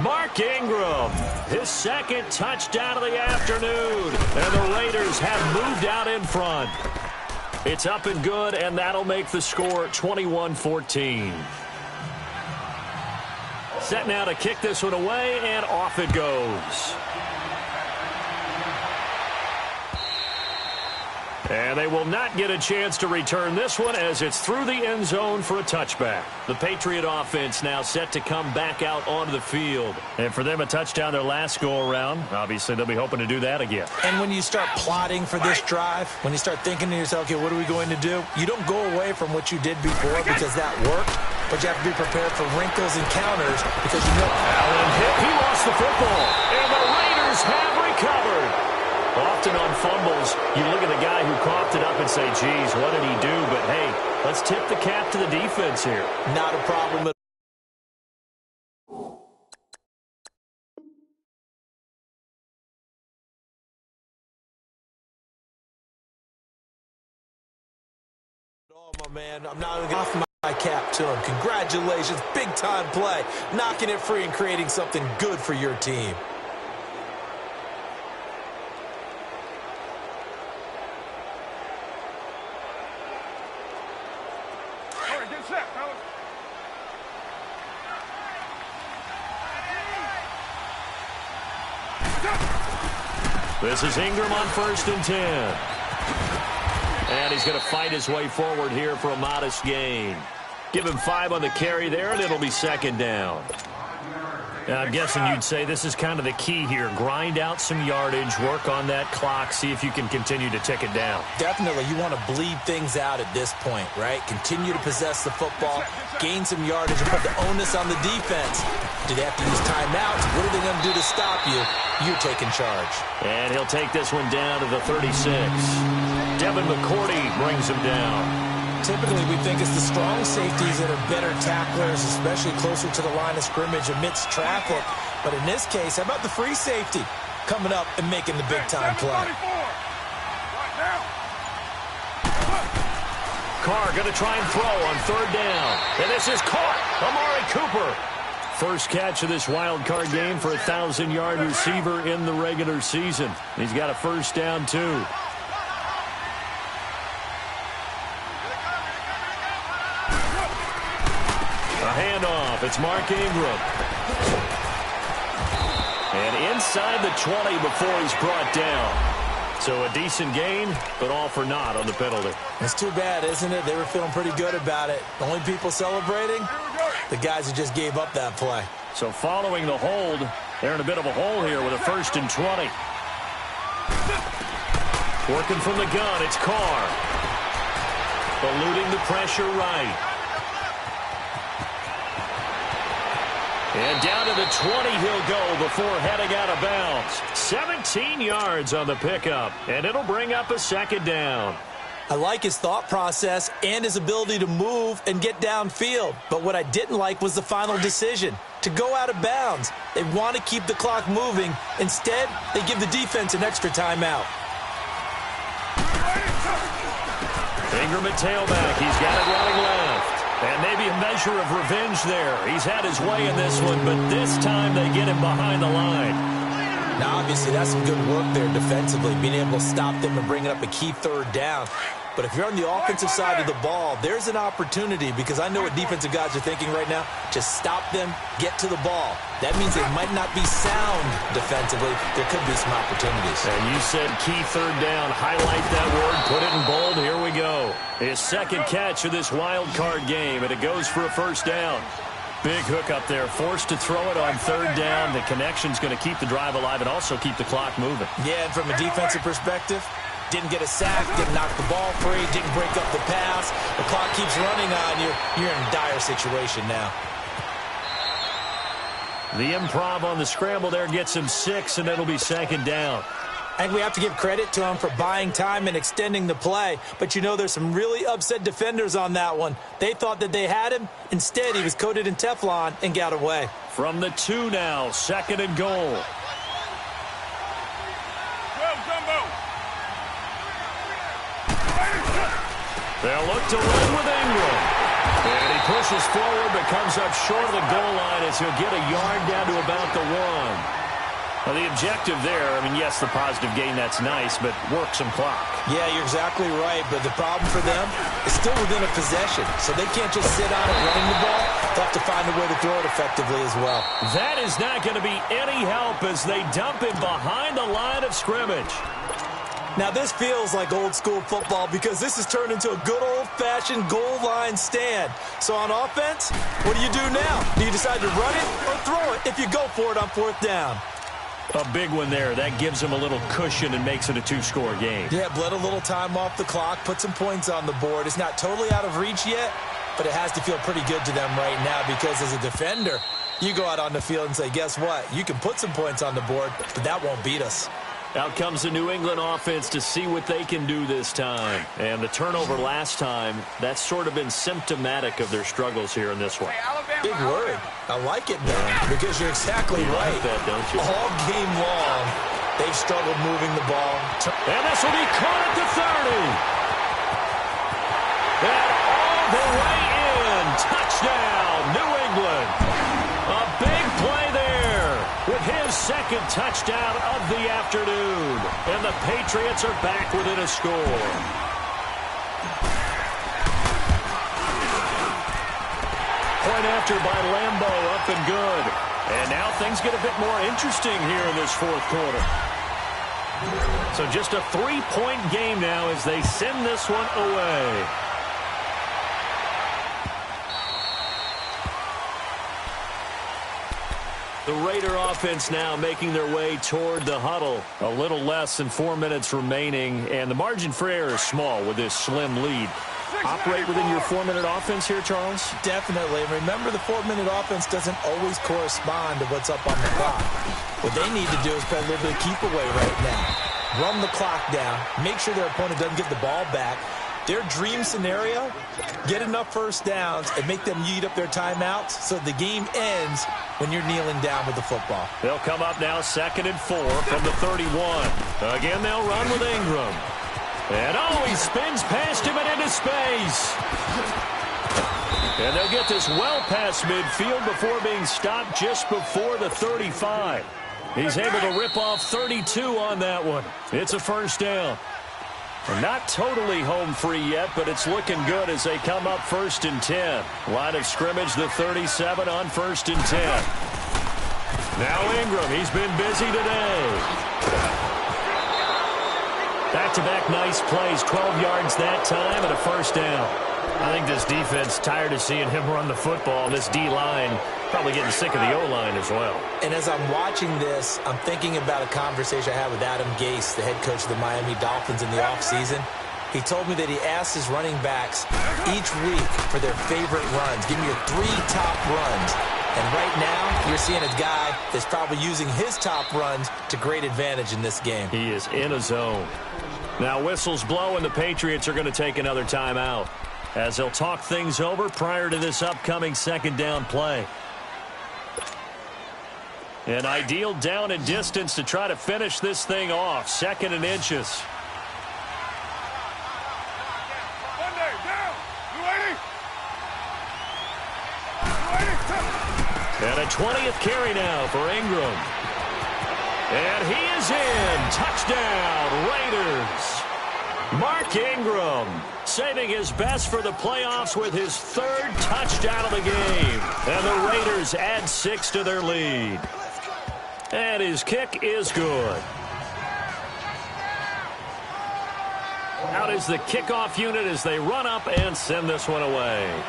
Mark Ingram, his 2nd touchdown of the afternoon. And the Raiders have moved out in front. It's up and good, and that'll make the score 21-14. Set now to kick this one away, and off it goes. And they will not get a chance to return this one as it's through the end zone for a touchback. The Patriot offense now set to come back out onto the field. And for them, a touchdown their last go-around. Obviously, they'll be hoping to do that again. And when you start plotting for this drive, when you start thinking to yourself, okay, what are we going to do? You don't go away from what you did before because that worked. But you have to be prepared for wrinkles and counters because you know. Allen hit. He lost the football. And the Raiders have recovered. Often on fumbles, you look at the guy who coughed it up and say, geez, what did he do? But, hey, let's tip the cap to the defense here. Not a problem at all. Oh, my man, I'm not going to off my cap to him. Congratulations, big-time play. Knocking it free and creating something good for your team. All right, get set, fellas. This is Ingram on 1st and 10. And he's going to fight his way forward here for a modest gain. Give him 5 on the carry there, and it'll be 2nd down. I'm guessing you'd say this is kind of the key here. Grind out some yardage, work on that clock, see if you can continue to tick it down. Definitely. You want to bleed things out at this point, right? Continue to possess the football, gain some yardage, and put the onus on the defense. Do they have to use timeouts? What are they going to do to stop you? You're taking charge. And he'll take this one down to the 36. Devin McCourty brings him down. Typically, we think it's the strong safeties that are better tacklers, especially closer to the line of scrimmage amidst traffic. But in this case, how about the free safety coming up and making the big-time play? Carr going to try and throw on 3rd down. And this is caught. Amari Cooper. First catch of this wild card game for a 1,000-yard receiver in the regular season. He's got a 1st down, too. A handoff. It's Mark Ingram. And inside the 20 before he's brought down. So a decent gain, but all for naught on the penalty. It's too bad, isn't it? They were feeling pretty good about it. The only people celebrating, the guys who just gave up that play. So following the hold, they're in a bit of a hole here with a 1st and 20. Working from the gun, it's Carr. Eluding the pressure right. And down to the 20 he'll go before heading out of bounds. 17 yards on the pickup, and it'll bring up a 2nd down. I like his thought process and his ability to move and get downfield. But what I didn't like was the final decision, to go out of bounds. They want to keep the clock moving. Instead, they give the defense an extra timeout. Ingram at tailback. He's got it running left. And maybe a measure of revenge there. He's had his way in this one, but this time they get him behind the line. Now, obviously, that's some good work there defensively, being able to stop them and bringing up a key 3rd down. But if you're on the offensive side of the ball, there's an opportunity, because I know what defensive guys are thinking right now. Just stop them, get to the ball. That means they might not be sound defensively. There could be some opportunities. And you said key 3rd down. Highlight that word. Put it in bold. Here we go. His 2nd catch of this wild card game, and it goes for a 1st down. Big hook up there. Forced to throw it on 3rd down. The connection's going to keep the drive alive and also keep the clock moving. Yeah, and from a defensive perspective, didn't get a sack, didn't knock the ball free, didn't break up the pass. The clock keeps running on you. You're in a dire situation now. The improv on the scramble there gets him 6, and it'll be 2nd down. I think we have to give credit to him for buying time and extending the play. But, you know, there's some really upset defenders on that one. They thought that they had him. Instead, he was coated in Teflon and got away. From the 2 now, 2nd and goal. They'll look to run with Ingram. And he pushes forward but comes up short of the goal line as he'll get a yard down to about the 1. Well, the objective there, I mean, yes, the positive gain, that's nice, but work some clock. Yeah, you're exactly right, but the problem for them is still within a possession, so they can't just sit on it running the ball. They'll have to find a way to throw it effectively as well. That is not going to be any help as they dump him behind the line of scrimmage. Now, this feels like old-school football because this has turned into a good old-fashioned goal line stand. So on offense, what do you do now? Do you decide to run it or throw it if you go for it on 4th down? A big one there. That gives him a little cushion and makes it a 2-score game. Yeah, bled a little time off the clock, put some points on the board. It's not totally out of reach yet, but it has to feel pretty good to them right now because as a defender, you go out on the field and say, guess what? You can put some points on the board, but that won't beat us. Out comes the New England offense to see what they can do this time. And the turnover last time, that's sort of been symptomatic of their struggles here in this one. Big word. I like it, man, because you're exactly right. Like that, don't you? All game long, they've struggled moving the ball. And this will be caught at the 30. And second touchdown of the afternoon. And the Patriots are back within a score. Point after by Lambeau, up and good. And now things get a bit more interesting here in this fourth quarter. So just a 3-point game now as they send this one away. The Raider offense now making their way toward the huddle. A little less than 4 minutes remaining, and the margin for error is small with this slim lead. Operate within your 4-minute offense here, Charles? Definitely. Remember, the 4-minute offense doesn't always correspond to what's up on the clock. What they need to do is play a little bit of keep away right now. Run the clock down. Make sure their opponent doesn't get the ball back. Their dream scenario, get enough first downs and make them eat up their timeouts so the game ends when you're kneeling down with the football. They'll come up now 2nd and 4 from the 31. Again, they'll run with Ingram. And he spins past him and into space. And they'll get this well past midfield before being stopped just before the 35. He's able to rip off 32 on that one. It's a first down. And not totally home free yet, but it's looking good as they come up 1st and 10. Line of scrimmage, the 37 on 1st and 10. Now Ingram, he's been busy today. Back-to-back nice plays, 12 yards that time and a first down. I think this defense tired of seeing him run the football. This D-line probably getting sick of the O-line as well. And as I'm watching this, I'm thinking about a conversation I had with Adam Gase, the head coach of the Miami Dolphins in the offseason. He told me that he asked his running backs each week for their favorite runs. Give me your 3 top runs. And right now, you're seeing a guy that's probably using his top runs to great advantage in this game. He is in a zone. Now whistles blow, and the Patriots are going to take another timeout as they'll talk things over prior to this upcoming second down play. An ideal down and distance to try to finish this thing off. 2nd and inches. And a 20th carry now for Ingram. And he is in. Touchdown, Raiders. Mark Ingram saving his best for the playoffs with his 3rd touchdown of the game. And the Raiders add 6 to their lead. And his kick is good. Out is the kickoff unit as they run up and send this one away.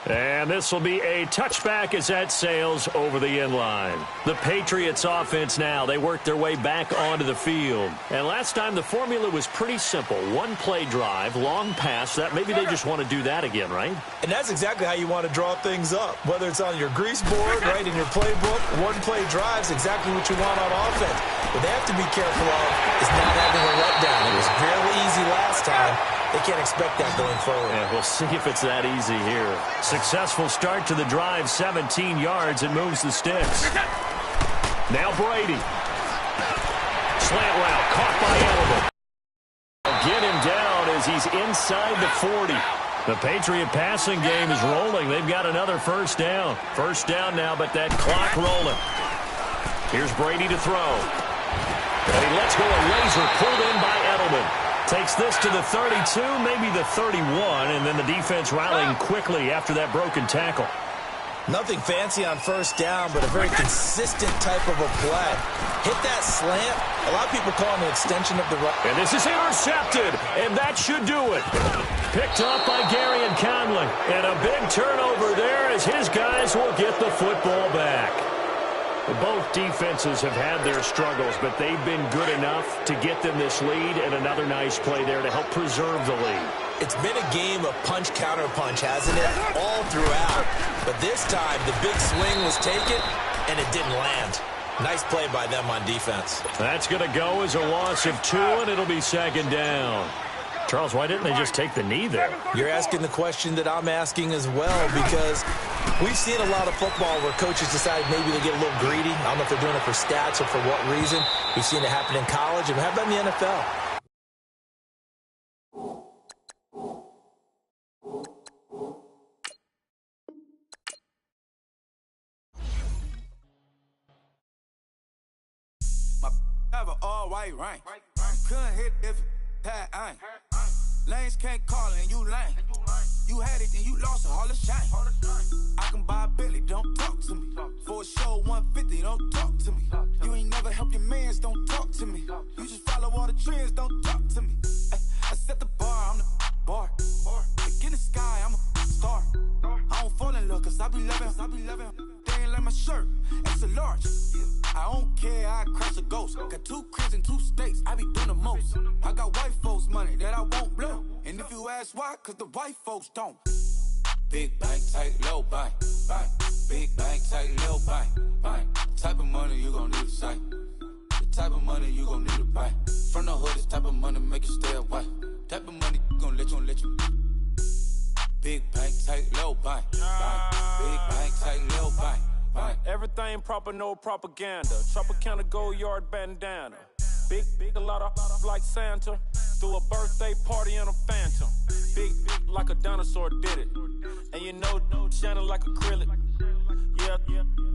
And this will be a touchback as that sails over the end line. The Patriots offense now, they work their way back onto the field. And last time the formula was pretty simple. 1-play drive, long pass. That maybe they just want to do that again, right? And that's exactly how you want to draw things up. Whether it's on your grease board, right, in your playbook, 1-play drive is exactly what you want on offense. What they have to be careful of is not having a letdown. It was very easy last time. They can't expect that going forward. Yeah, we'll see if it's that easy here. Successful start to the drive, 17 yards, and moves the sticks. Now Brady. Slant route, caught by Edelman. Get him down as he's inside the 40. The Patriot passing game is rolling. They've got another first down. First down now, but that clock rolling. Here's Brady to throw. And he lets go a laser pulled in by Edelman. Takes this to the 32, maybe the 31, and then the defense rallying quickly after that broken tackle. Nothing fancy on first down, but a very consistent type of a play. Hit that slant. A lot of people call it an extension of the run. And this is intercepted, and that should do it. Picked up by Gary and Conley. And a big turnover there as his guys will get the football back. Both defenses have had their struggles, but they've been good enough to get them this lead, and another nice play there to help preserve the lead. It's been a game of punch-counter-punch, hasn't it? All throughout. But this time, the big swing was taken, and it didn't land. Nice play by them on defense. That's going to go as a loss of 2, and it'll be second down. Charles, why didn't they just take the knee there? You're asking the question that I'm asking as well, because we've seen a lot of football where coaches decide maybe they get a little greedy. I don't know if they're doing it for stats or for what reason. We've seen it happen in college, and how about in the NFL? white rain. Couldn't hit if it had ain't. Lanes can't call it and you lame. You had it and you lost it, all the shame. I can buy a Billy, don't talk to me. For a show 150, don't talk to me. You ain't never helped your mans, don't talk to me. You just follow all the trends, don't talk to me. I set the bar, I'm the bar. Like in the sky, I'm a star. I don't fall in love, cause I be loving. They ain't like my shirt, extra large. I don't care, I crash a ghost. Got 2 cribs in 2 states, I be doing the most. I got white folks money that I won't blow. And if you ask why, cause the white folks don't. Big bank, tight, low bank, bank. Big bank, tight, low bank, bank. Type of money you gon' need to sight. The type of money you gon' need to buy. From the hood, this type of money make you stay away. Type of money gon' let you. Big bank, tight, low bank, bank. Big bank, tight, low bank, bank. Everything proper, no propaganda. Tropicana gold yard bandana. Big, a lot of like Santa. Threw a birthday party in a phantom. Big like a dinosaur did it. And you know, shining like acrylic. Yeah,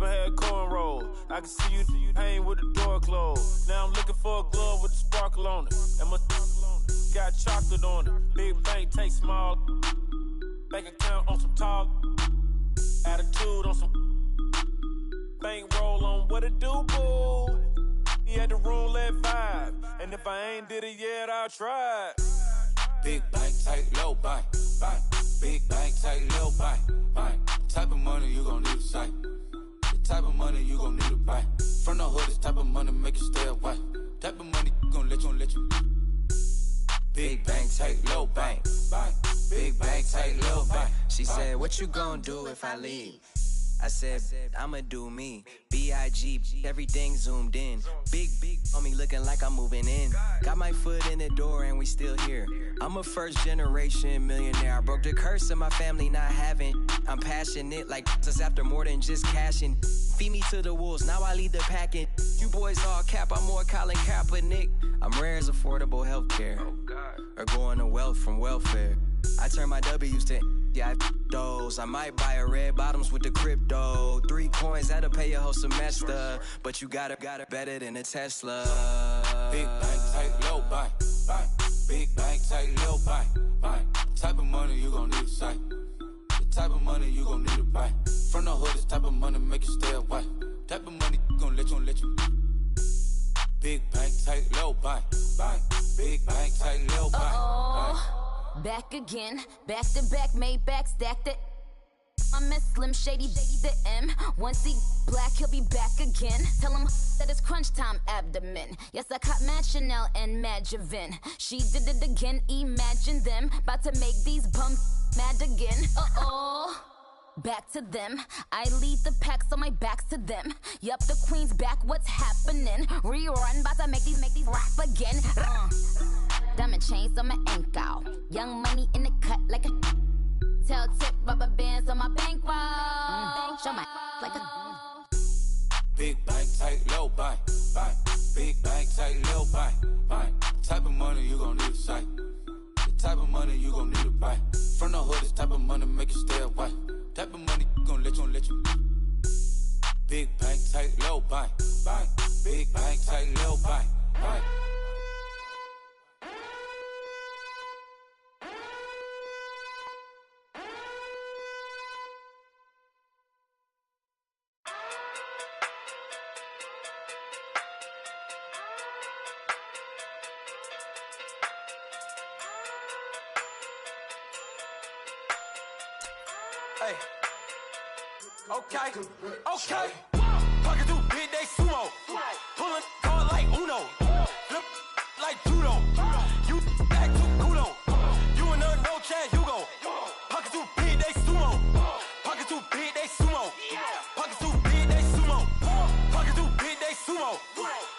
I had cornrow. I can see you hang with the door closed. Now I'm looking for a glove with a sparkle on it. And my got chocolate on it. Big bank, take small. Bank account on some talk. Attitude on some bank roll on what it do, boo. He had the roulette vibe. And if I ain't did it yet, I'll try. Big bank, tight, low bank, bank. Big bank, tight, low bank, bank. Type of money you gon' need to sight. The type of money you gon' need to buy. From the hood, this type of money make you stay away. Type of money gon' let you. Big bank, tight, low bank, bank. Big bank, tight, low bank. She said, what you gon' do if I leave? I said, I'ma do me. B.I.G. Everything zoomed in. Big on me looking like I'm moving in. Got my foot in the door and we still here. I'm a first generation millionaire. I broke the curse of my family not having. I'm passionate like this after more than just cashing. Feed me to the wolves, now I lead the packing. You boys all cap, I'm more Colin Kaepernick. I'm rare as affordable healthcare. Or going to wealth from welfare. I turn my W's to those. I might buy a red bottoms with the crypto. 3 coins, that'll pay your whole semester. But you got it better than a Tesla. Big bank, tight, low bank, bank. Big bank, tight, low bank, bank. Type of money you gon' need to sight. The type of money you gon' need to buy. From the hood, this type of money make you stay away. Type of money gon' let you. Big bank, tight, low bank, bank. Big bank, tight, low bank, bank. Back again, back to back, made back, stacked it. I'm a Slim Shady, the M. Once he black, he'll be back again. Tell him that it's crunch time abdomen. Yes, I caught Mad Chanel and Mad Javin. She did it again, imagine them. About to make these bums mad again. Back to them. I lead the pack, so my back's to them. Yup, the queen's back, what's happening? Rerun, about to make these rap again. Diamond chains on my ankle. Young money in the cut like a tail tip, rubber bands on my bankroll. Show my like a Big bank, tight, low bank, bank. Big bank, tight, low bank, bank. Type of money you gon' need to sight. The type of money you gon' need to buy. From the hood, this type of money make you stay away. Type of money gon' let you. Big bank, tight, low bank, bank. Big bank, tight, low bank, bank. Hey. Okay. Pocket through big, they sumo. Pulling card like Uno. Flip like judo. You back to kudo. You and no Chad Hugo. Pocket through big, they sumo. Pocket through big, they sumo. Pocket through big, they sumo. Pocket through big, they sumo.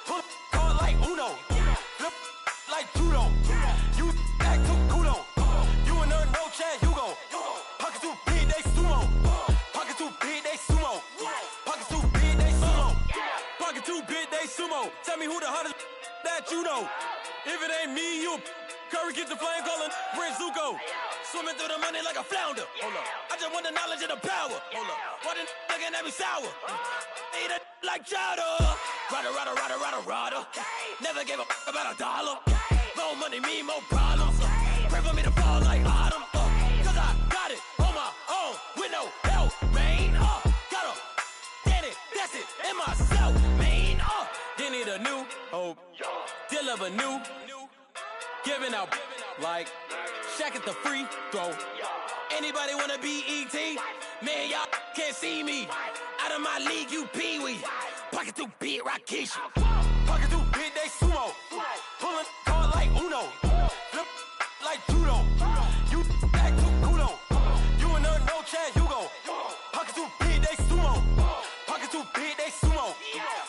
Pull card like Uno. Flip like judo. You back to kudo. You and no Chad Hugo. Pocket through big, they sumo. Pocket too big, they sumo. Pocket too big, they sumo. Pocket too big, they sumo. Tell me who the hottest that you know. If it ain't me, you Curry get the flame calling Prince Zuko. Swimming through the money like a flounder. Hold up. I just want the knowledge and the power. Hold up. Why the looking at me sour? Eat it like chowder. Rada. Never gave a about a dollar. More money mean more problems. Pray for me to fall like autumn. Cause I got it on my own with no help, man. Gotta get it, that's it, in myself, man. They need a new hope. Deal of a new. Giving out like Shaq at the free throw. Anybody wanna be E.T.? Man, y'all can't see me. Out of my league, you pee-wee. Pocket too big, Rakisha. Pocket too big, they sumo. Pulling card like Uno. Flip like judo. You back to kudo. You and her, no Chad Hugo. Pocket too big, they sumo. Pocket too big, they sumo.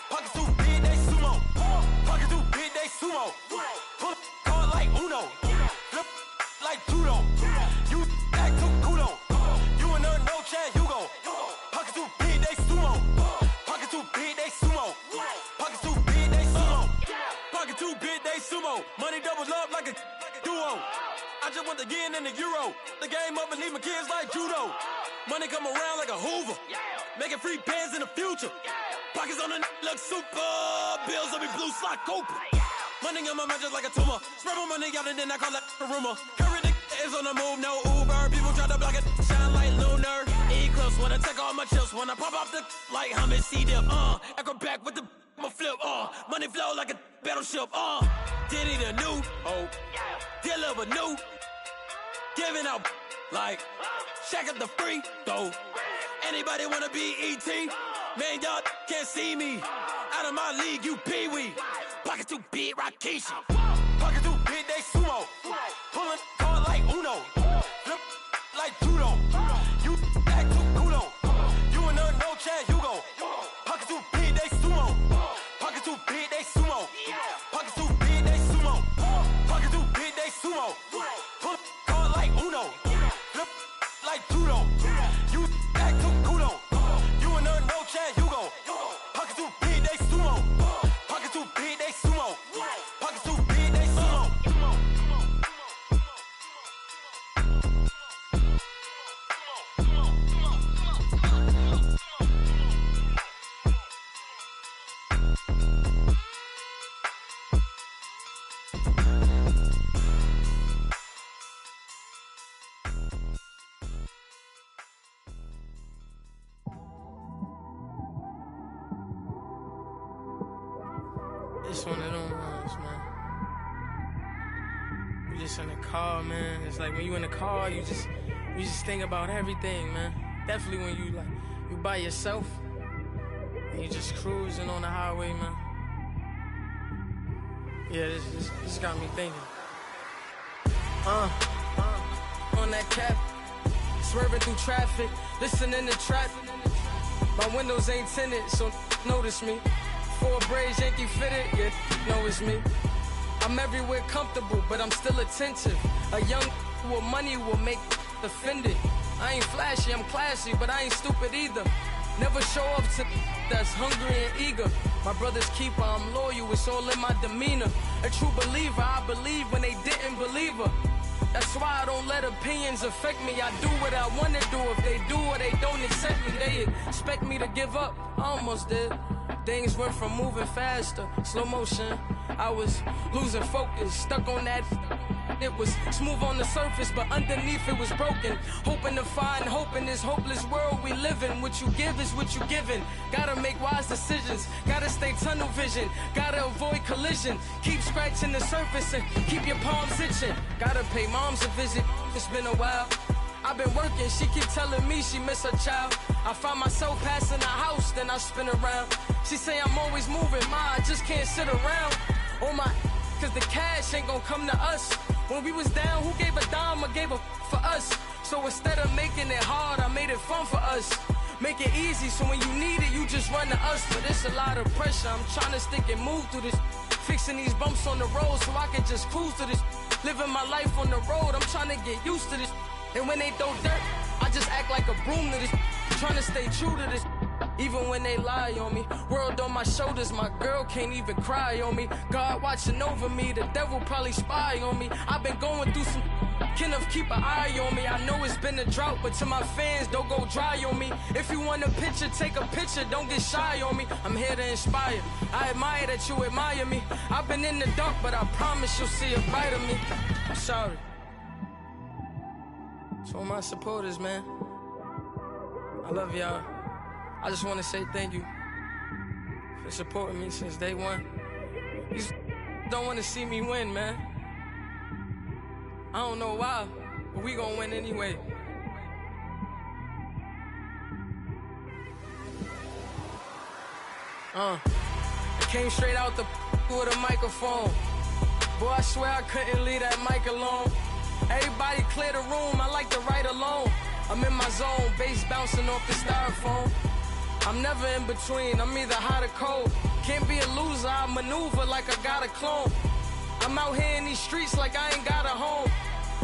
Pocket too big, they sumo. Pocket too big, they sumo. Pull card like Uno. Flip like judo. You back to kudo. You and her, no Chad Hugo. Pocket too big, they sumo. Pocket too big, they sumo. Pocket too big, they sumo. Pocket too big, they sumo. Money doubles up like a duo. I just want the yen and the euro. The game up and leave my kids like judo. Money come around like a Hoover. Making free bands in the future. Pockets on the look super. Bills on me blue slot Cooper. Money on my mind just like a tumor. Spread my money out and then I call that a rumor. Curry the is on the move, no Uber. People try to block it, shine like lunar. Eclipse, wanna take all my chips. When I pop off the like hummus, C-dip, acrobat with the flip, money flow like a battleship, Diddy the new hope, deal of a new. Giving out like Shaq at the free throw. Anybody wanna be E.T.? Man, y'all can't see me. Out of my league, you pee-wee. Pocket too big, Rakisha. Pocket too big, they sumo. Pulling card like Uno. Flip like judo. You back to kudo. You and her, no Chad Hugo. Pocket too big, they sumo. Pocket too big, they sumo. Pocket too big, they sumo. Pocket too big, they sumo. Pull card like Uno. Flip like judo. You back to kudo. You and her, no Chad Hugo. Pocket too big, they sumo. Pocket too big, they sumo. Pocket too big, they sumo. It's one of them ones, man. You just in the car, man. It's like when you in the car, you just think about everything, man. Definitely when you by yourself and you just cruising on the highway, man. Yeah, this got me thinking. On that cap, swerving through traffic, listening to trap. My windows ain't tinted, so notice me. 4 braids, Yankee fitted, yeah, know it's me. I'm everywhere comfortable, but I'm still attentive. A young with money will make offended. I ain't flashy, I'm classy, but I ain't stupid either. Never show up to that's hungry and eager. My brother's keeper, I'm loyal, it's all in my demeanor. A true believer, I believe when they didn't believe her. That's why I don't let opinions affect me. I do what I want to do. If they do or they don't accept me, they expect me to give up. I almost did. Things went from moving faster, slow motion. I was losing focus, stuck on that. It was smooth on the surface, but underneath it was broken. Hoping to find hope in this hopeless world we live in. What you give is what you given. Gotta make wise decisions. Gotta stay tunnel vision. Gotta avoid collision. Keep scratching the surface and keep your palms itching. Gotta pay moms a visit. It's been a while. I've been working, she keep telling me she miss her child. I find myself passing the house, then I spin around. She say I'm always moving, ma, I just can't sit around. Oh my, cause the cash ain't gon' come to us. When we was down, who gave a dime or gave a for us? So instead of making it hard, I made it fun for us. Make it easy, so when you need it, you just run to us. But it's a lot of pressure, I'm trying to stick and move through this. Fixing these bumps on the road so I can just cruise to this. Living my life on the road, I'm trying to get used to this. And when they throw dirt, I just act like a broom to this. Trying to stay true to this. even when they lie on me. World on my shoulders, my girl can't even cry on me. God watching over me, the devil probably spy on me. I've been going through some, Kenneth keep an eye on me. I know it's been a drought, but to my fans, don't go dry on me. If you want a picture, take a picture, don't get shy on me. I'm here to inspire, I admire that you admire me. I've been in the dark, but I promise you'll see a bright of me. I'm sorry. To all my supporters, man, I love y'all. I just want to say thank you for supporting me since day one. These don't want to see me win, man. I don't know why, but we gonna win anyway. I came straight out the with a microphone. Boy, I swear I couldn't leave that mic alone. Everybody clear the room, I like to write alone. I'm in my zone, bass bouncing off the styrofoam. I'm never in between, I'm either hot or cold. Can't be a loser, I maneuver like I got a clone. I'm out here in these streets like I ain't got a home.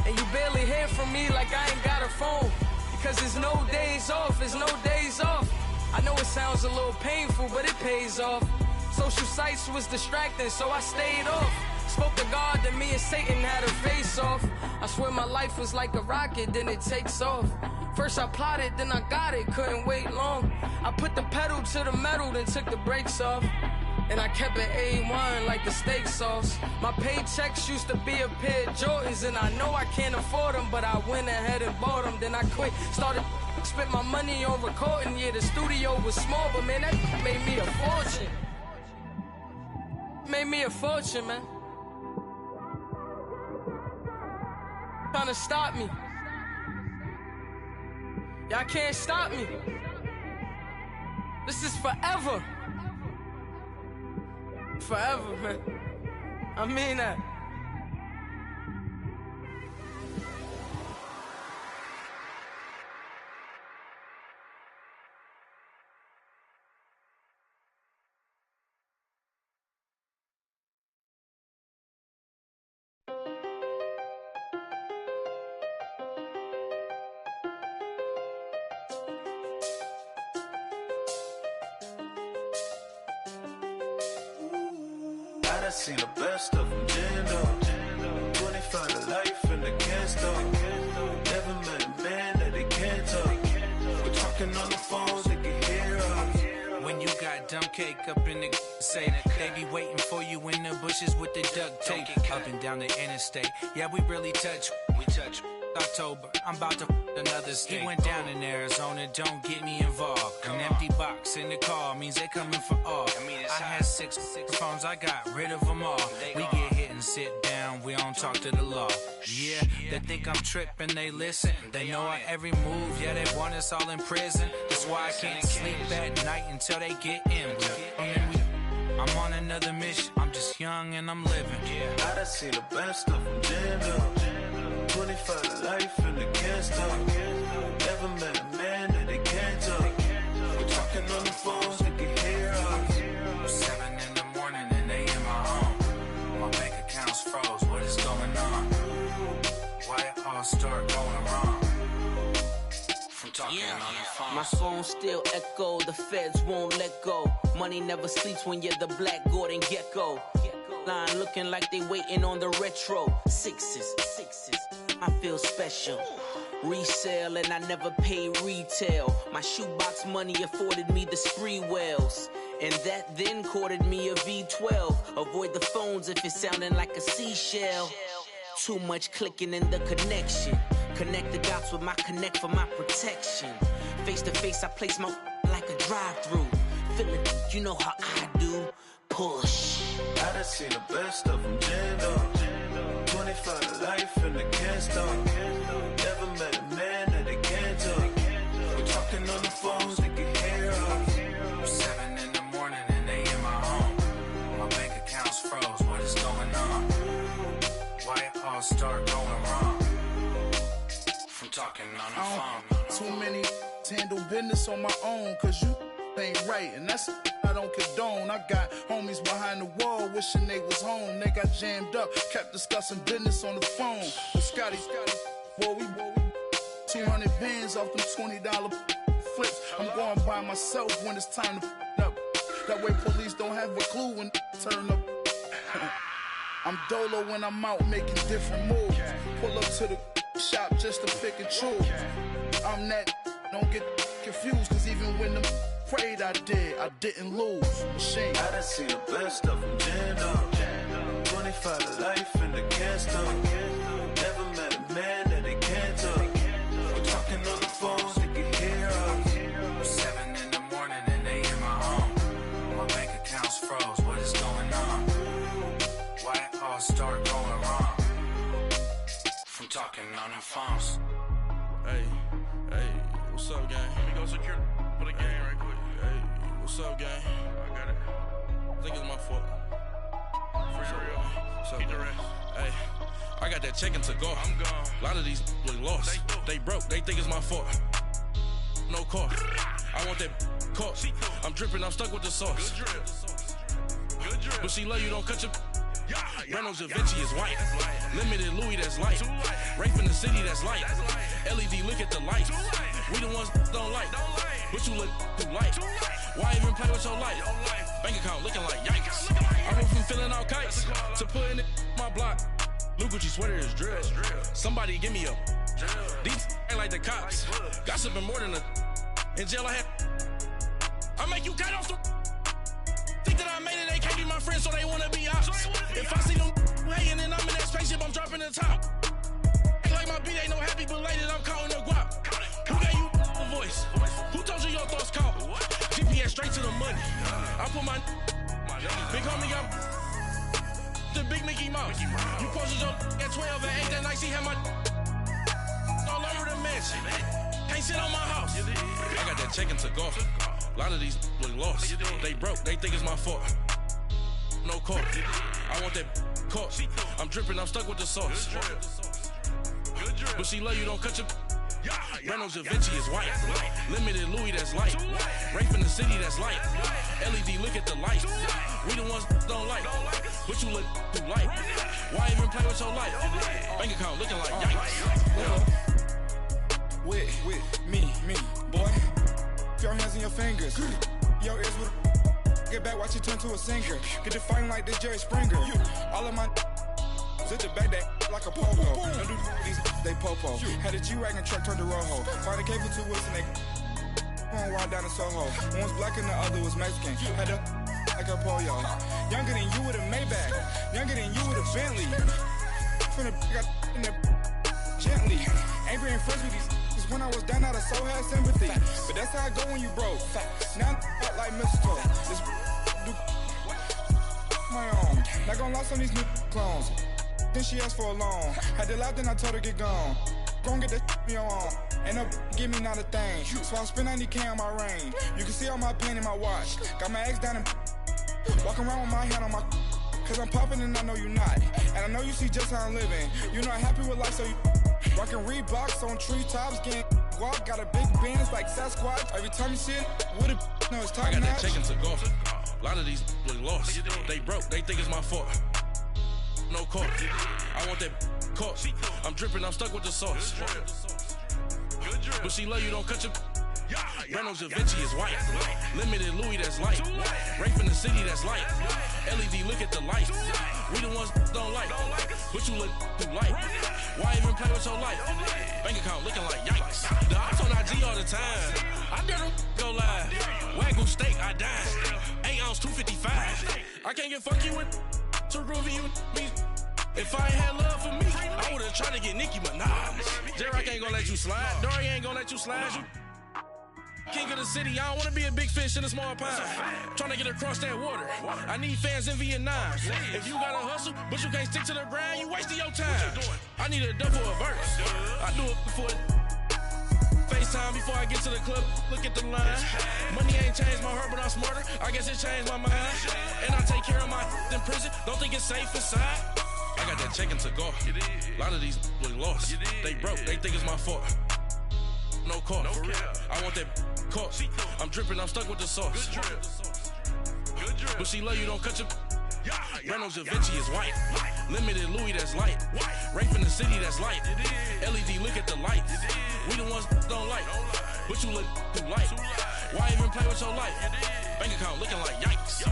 And you barely hear from me like I ain't got a phone. Because there's no days off, there's no days off. I know it sounds a little painful, but it pays off. Social sites was distracting, so I stayed off. Spoke to God, that me and Satan had a face off. I swear my life was like a rocket, then it takes off. First I plotted, then I got it, couldn't wait long. I put the pedal to the metal, then took the brakes off. And I kept it A1 like the steak sauce. My paychecks used to be a pair of Jordans, and I know I can't afford them, but I went ahead and bought them. Then I quit, started spent my money on recording. Yeah, the studio was small, but man, that made me a fortune. Made me a fortune, man. Trying to stop me. Y'all can't stop me. This is forever. Forever, man. I mean that. I seen the best of them, Jando. 25 to life and they can't stop. Never met a man that they can't talk. We're talking on the phones, they can hear us. When you got dumb cake up in the say that they be waiting for you in the bushes with the duct tape. Up and down the interstate, yeah, we really touch. We touch. October, I'm about to another state. He went down in Arizona, don't get me involved. An empty box in the car means they coming for all. I had six phones, I got rid of them all. We get hit and sit down, we don't talk to the law. Yeah, they think I'm tripping, they listen. They know our every move, yeah, they want us all in prison. That's why I can't sleep at night until they get in. I'm on another mission, I'm just young and I'm living. I done seen the best of them, Jando. 25 to life and they can't stop. Never met a man that they can't talk. We're talking on the phones, they can hear us. 7 in the morning and they in my home. My bank account's froze, what is going on? Why it all start going wrong? From talking on the phone. My phone still echo, the feds won't let go. Money never sleeps when you're the Black Gordon Gecko. Line looking like they waiting on the retro. Sixes, I feel special. Resale and I never pay retail. My shoebox money afforded me the spree wells. And that then courted me a V12. Avoid the phones if it's sounding like a seashell. Too much clicking in the connection. Connect the dots with my connect for my protection. Face to face I place my like a drive-through. Feeling you know how I do. Push. I done seen the best of them, Jando. 25 to life and they can't stop. Never met a man that they can't talk. We're talking on the phones, they can hear us. 7 in the morning and they in my home. My bank account's froze, what is going on? Why it all start going wrong? From talking on the phone. Too many handle business on my own, cause you ain't right, and that's I don't condone. I got homies behind the wall wishing they was home. They got jammed up, kept discussing business on the phone. But Scotty, boy, we 200 bands off them $20 flips. I'm going by myself when it's time to up. That way police don't have a clue when turn up. I'm dolo when I'm out making different moves. Pull up to the shop just to pick and choose. I'm that, don't get confused, cause even when the prayed I didn't lose. Machine. I done seen the best of them jammed up. 25 to life in the cast up. Never met a man that they can't talk. We're talking on the phones, they can hear us. 7 in the morning and they in my home. My bank account's froze, what is going on? Why it all start going wrong? From talking on the phones. Hey, what's up, gang? Let me go secure for the game right quick. Hey, what's up, gang? I got it. I think it's my fault. For real. What's up, the rest. Hey, I got that check-in to go. I'm gone. A lot of these look lost. They broke. They think it's my fault. No car. I want that caught. I'm dripping. I'm stuck with the sauce. Good drip. But she love you. Don't cut your... Reynolds Da Vinci is white. Limited Louis, that's light. Rape in the city, that's light. LED, look at the light. We the ones don't like. But you look too light. Why even play with your life? Bank account looking like yikes. I went from filling out kites to putting it in my block. Blue Gucci sweater is drill. Somebody give me a. These ain't like the cops. Gossiping more than a. In jail I had. I make you cut off the. Think that I made it, they can't be my friends, so they wanna be ops. If I see them hating and I'm in that spaceship, I'm dropping the top. Ain't like my beat, ain't no happy belated, I'm counting the guap. Who gave you a voice? Who told you your thoughts count? GPS straight to the money. I put my big homie got the big Mickey Mouse. You posted your at 12 and 8 that night, she had my all over the mansion. Can't sit on my house. I got that check-in to go. A lot of these look lost. They broke, they think it's my fault. No car. I want that caught. I'm dripping, I'm stuck with the sauce. But she love you, don't cut your. Reynolds Da Vinci is white. Limited Louis, that's light. Rape in the city, that's light. LED, look at the light. We the ones don't like. But you look too light. Why even play with your life? Bank account looking like yikes. With me, boy. Your hands in your fingers. Your ears with get back, watch you turn to a singer. Get to fighting like this Jerry Springer. All of my sit the back that like a pogo. Don't do these they popo. Had a G-Wagon truck turned to Rojo. Find a cable 2 wheels and they going wild down in Soho. One was black and the other was Mexican. Had a like a pollo. Younger than you with a Maybach. Younger than you with a Bentley. From the got in the gently. Angry and friends with these. When I was down out of so had sympathy. But that's how I go when you broke. Now I'm like mistletoe. This do my own. Not gonna lie on these new clones. Then she asked for a loan. Had to laugh, then I told her get gone. Gon' get that me on. Ain't no give me not a thing. So I spend 90K on my range. You can see all my pain in my watch. Got my ex down and walking around with my hand on my. Cause I'm popping and I know you not. And I know you see just how I'm living. You're not happy with life, so you. Rockin' Reeboks on treetops, getting guap, got a big bands like Sasquatch. Every time you see it, with it, no, it's top I got notch. that check-in to go. A lot of these look lost. They broke, they think it's my fault. No car. I want that caught. I'm dripping, I'm stuck with the sauce. But she love you, don't cut your. Reynolds Da Vinci is white. Limited Louis, that's light. Rape in the city, that's light. LED, look at the light. We the ones don't like. But you look too light. Why even play with your life? Bank account looking like yikes. The ops on IG all the time. I dare them go live. Wagyu steak, I died. 8 ounce, 255. I can't get funky with too groovy you me. If I ain't had love for me, I would've tried to get Nicki Minaj. J-Rock ain't gonna let you slide. Dory ain't gonna let you slide. King of the city, I don't wanna be a big fish in a small pond. Trying to get across that water. I need fans in Vietnam. If you gotta hustle, but you can't stick to the grind, you wasting your time. I need a double a verse. I do it before FaceTime before I get to the club. Look at the line. Money ain't changed my heart, but I'm smarter. I guess it changed my mind. And I take care of my in prison. Don't think it's safe inside. I got that check-in to go. A lot of these look lost. They broke, they think it's my fault. No car, for real. I want that caught. I'm dripping, I'm stuck with the sauce. But she love you, don't cut your. Reynolds Da Vinci is white. Limited Louis, that's light. Rape in the city, that's light. LED, look at the lights. We the ones don't like. But you look too light. Why even play with your life? Bank account looking like yikes.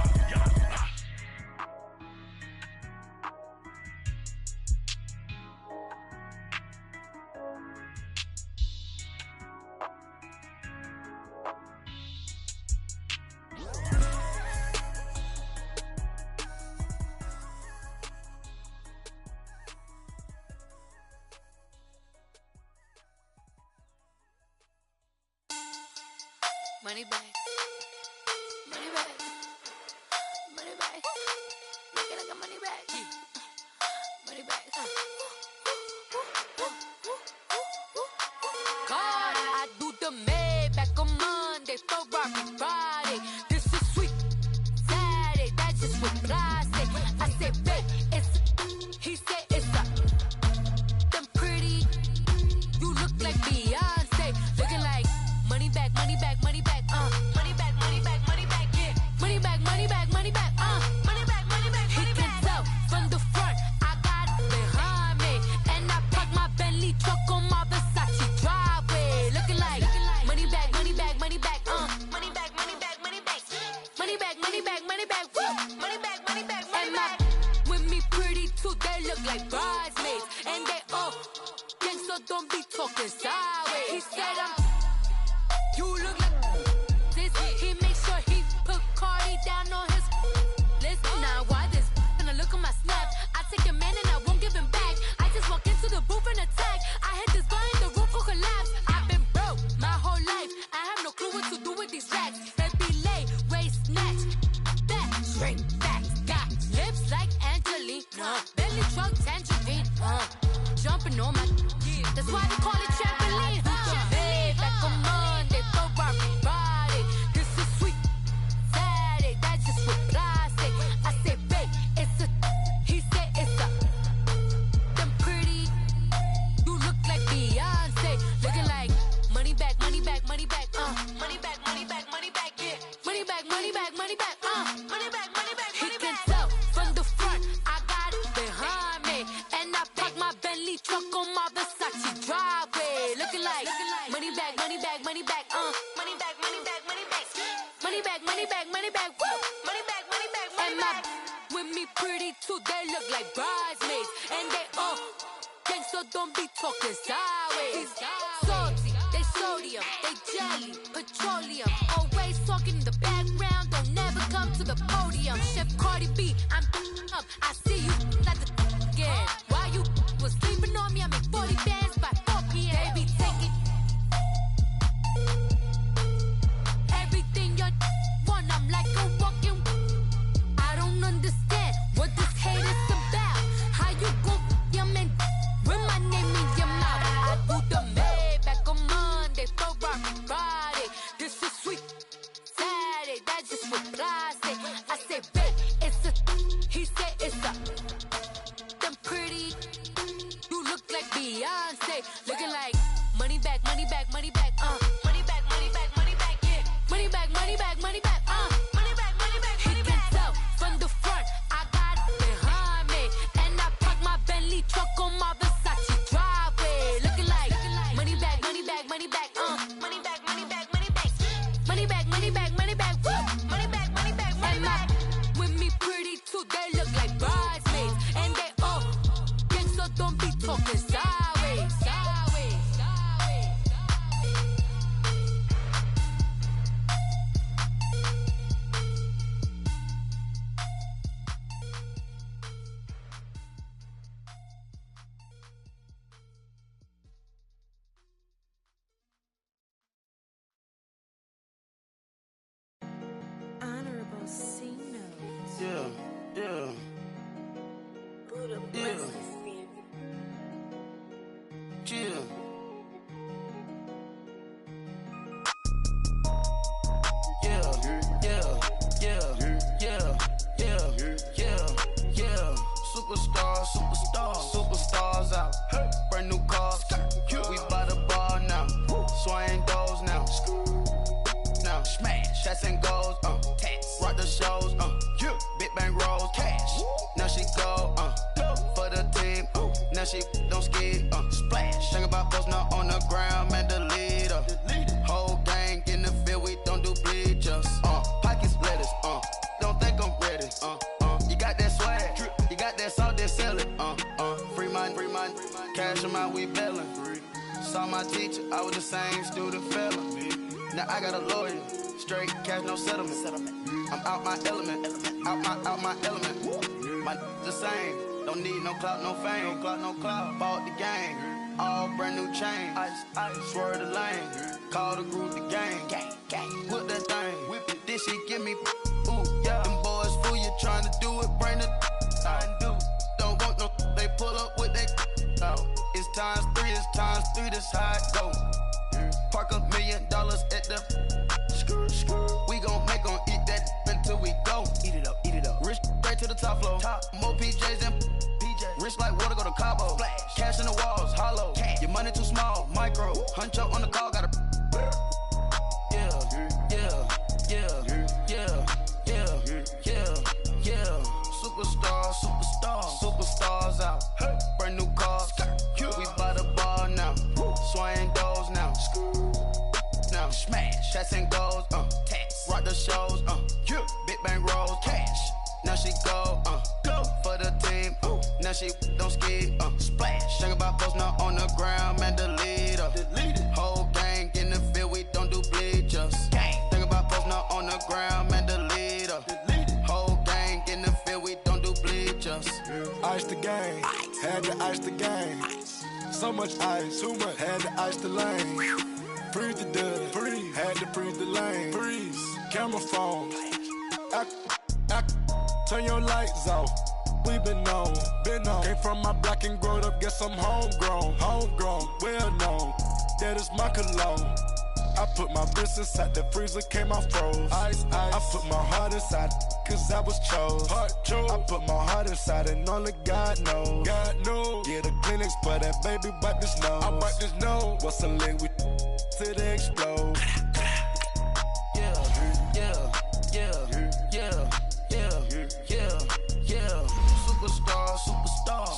Money bag, money bag, money bag. Make it like a money bag, money bag. God, I do the Maybach on Monday, Ferrari Friday. This is sweet Saturday, that's just what I say. I say, babe, it's. He said it's a. Them pretty, you look like Beyonce, looking like money bag, money bag, money bag. Money bag, money bag, money bag, yeah. Money bag, money bag, money bag, money bag, money bag, money bag. He can tell from the front, I got it behind me. And I park my Bentley truck on my Versace driveway. Looking like money bag, money bag, money bag, money bag, money bag, money bag. Money bag, money bag, money bag, money bag, money bag, money bag. With me pretty too, they look like bridesmaids. And they all gang, so don't be talking sideways. He said you look like this. He makes sure he put Cardi down on his list. Now why this? Gonna look at my snap. I take a man and I won't give him back. I just walk into the booth and attack. I hit this guy in the roof will collapse. I've been broke my whole life. I have no clue what to do with these racks. Baby lay, waist snatch, back, straight back. Got lips like Angelina, belly truck tangerine. Jumping on my, that's why they call it trampoline. Back on Monday, Ferrari Friday. This is sweet Saturday, that's just what I say. I say, babe, it's a. He said it's a. Them pretty, you look like Beyonce, looking like money bag, money bag, money bag, money bag, money bag, money bag, yeah. Money bag, money bag, money bag, money bag, money bag, money bag. He can tell from the front, I got it behind me, and I park my Bentley truck on my Versace driveway, looking like money bag, money bag, money bag, money bag, money bag, money bag, money bag, money bag, money bag, money bag, money bag, money bag. With me pretty too, they look like bridesmaids, and they all gang, so don't be talking sideways. Salty, they sodium, they jelly, petroleum. Always talking in the background, don't never come to the podium. Chef Cardi B, I'm up. I see you at the again. While you was sleeping on me, I make 40 bands by 4 p.m. Baby, take it. Everything you want, I'm like a walking. I don't understand what this hate is about. How you go your man with my name in your mouth? I do the Maybach on Monday, Ferrari Friday. This is sweet Saturday, that's just what I say. I say, babe, it's a. He said it's a. Them pretty, you look like Beyonce, looking like money bag, money bag, money bag, money bag, money bag, money bag, yeah. Money bag, money bag, money bag, money bag, money bag. He can tell from the front, I got it behind me, and I park my Bentley truck on my Versace driveway, looking like money bag, money bag, money bag, money bag, money bag, money bag, money bag, money bag, money bag, money bag, money bag, money bag. With me pretty too, they look like bridesmaids, and they all gang, so don't be talking sideways, sideways, sideways. Honorable C notes. Yeah. Now she don't skid, splash. Think about post now on the ground, man, delete her. Whole gang in the field, we don't do bleachers. Pockets lettuce, don't think I'm ready. You got that swag, you got that salt, then sell it. Free mind, cash amount, we bailing. Saw my teacher, I was the same student fella. Now I got a lawyer, straight cash, no settlement. I'm out my element, out my element. My the same, don't need no clout, no fame. No clout, bought the game, all brand new chain. Ice, swerve the lane, call the group the gang. Whip that thing, whip it, this shit give me, ooh, yeah. Them boys fool you trying to do it, bring the don't want no, they pull up with they out. It's times three, this how it go. Park $1 million at the we gon' make 'em eat that until we go. Eat it up. Rich straight to the top floor. More PJs and rich like water, go to Cabo. Cash in the walls, hollow. Your money too small, micro. Hunch up on the call, gotta. Superstars out. Brand new cars. We by the bar now. Swing doors now. Now smash. Shots and goals. Rock the shows. Big bang rolls. Cash. Now she go for the team. Now she don't skid. Splash. Think about post now on the ground, man, delete her. Whole gang in the field, we don't do bleachers. Think about post now on the ground, man, delete her. Whole gang in the field, we don't do bleachers. Ice the game, had to ice the game. So much ice, too much, had to ice the lane. Freeze the dust, freeze, had to freeze the lane. Freeze, camera phone. Turn your lights off. We been on. Came from my block and growed up, guess I'm homegrown, well known. That is my cologne. I put my wrist inside the freezer, came out froze. Ice. I put my heart inside, cause I was chose. I put my heart inside and only God knows. Yeah, the clinics, but that baby wipe this nose. I wipe this nose. What's the link with till they explode?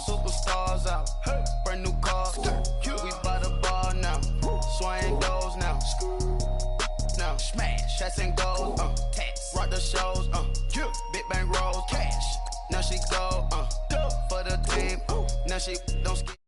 Superstars out. Brand new cars. We by the bar now. Swing doors now. Now smash. Shots and goals. Rock the shows. Big bang rolls. Cash. Now she go for the team. Now she don't skip.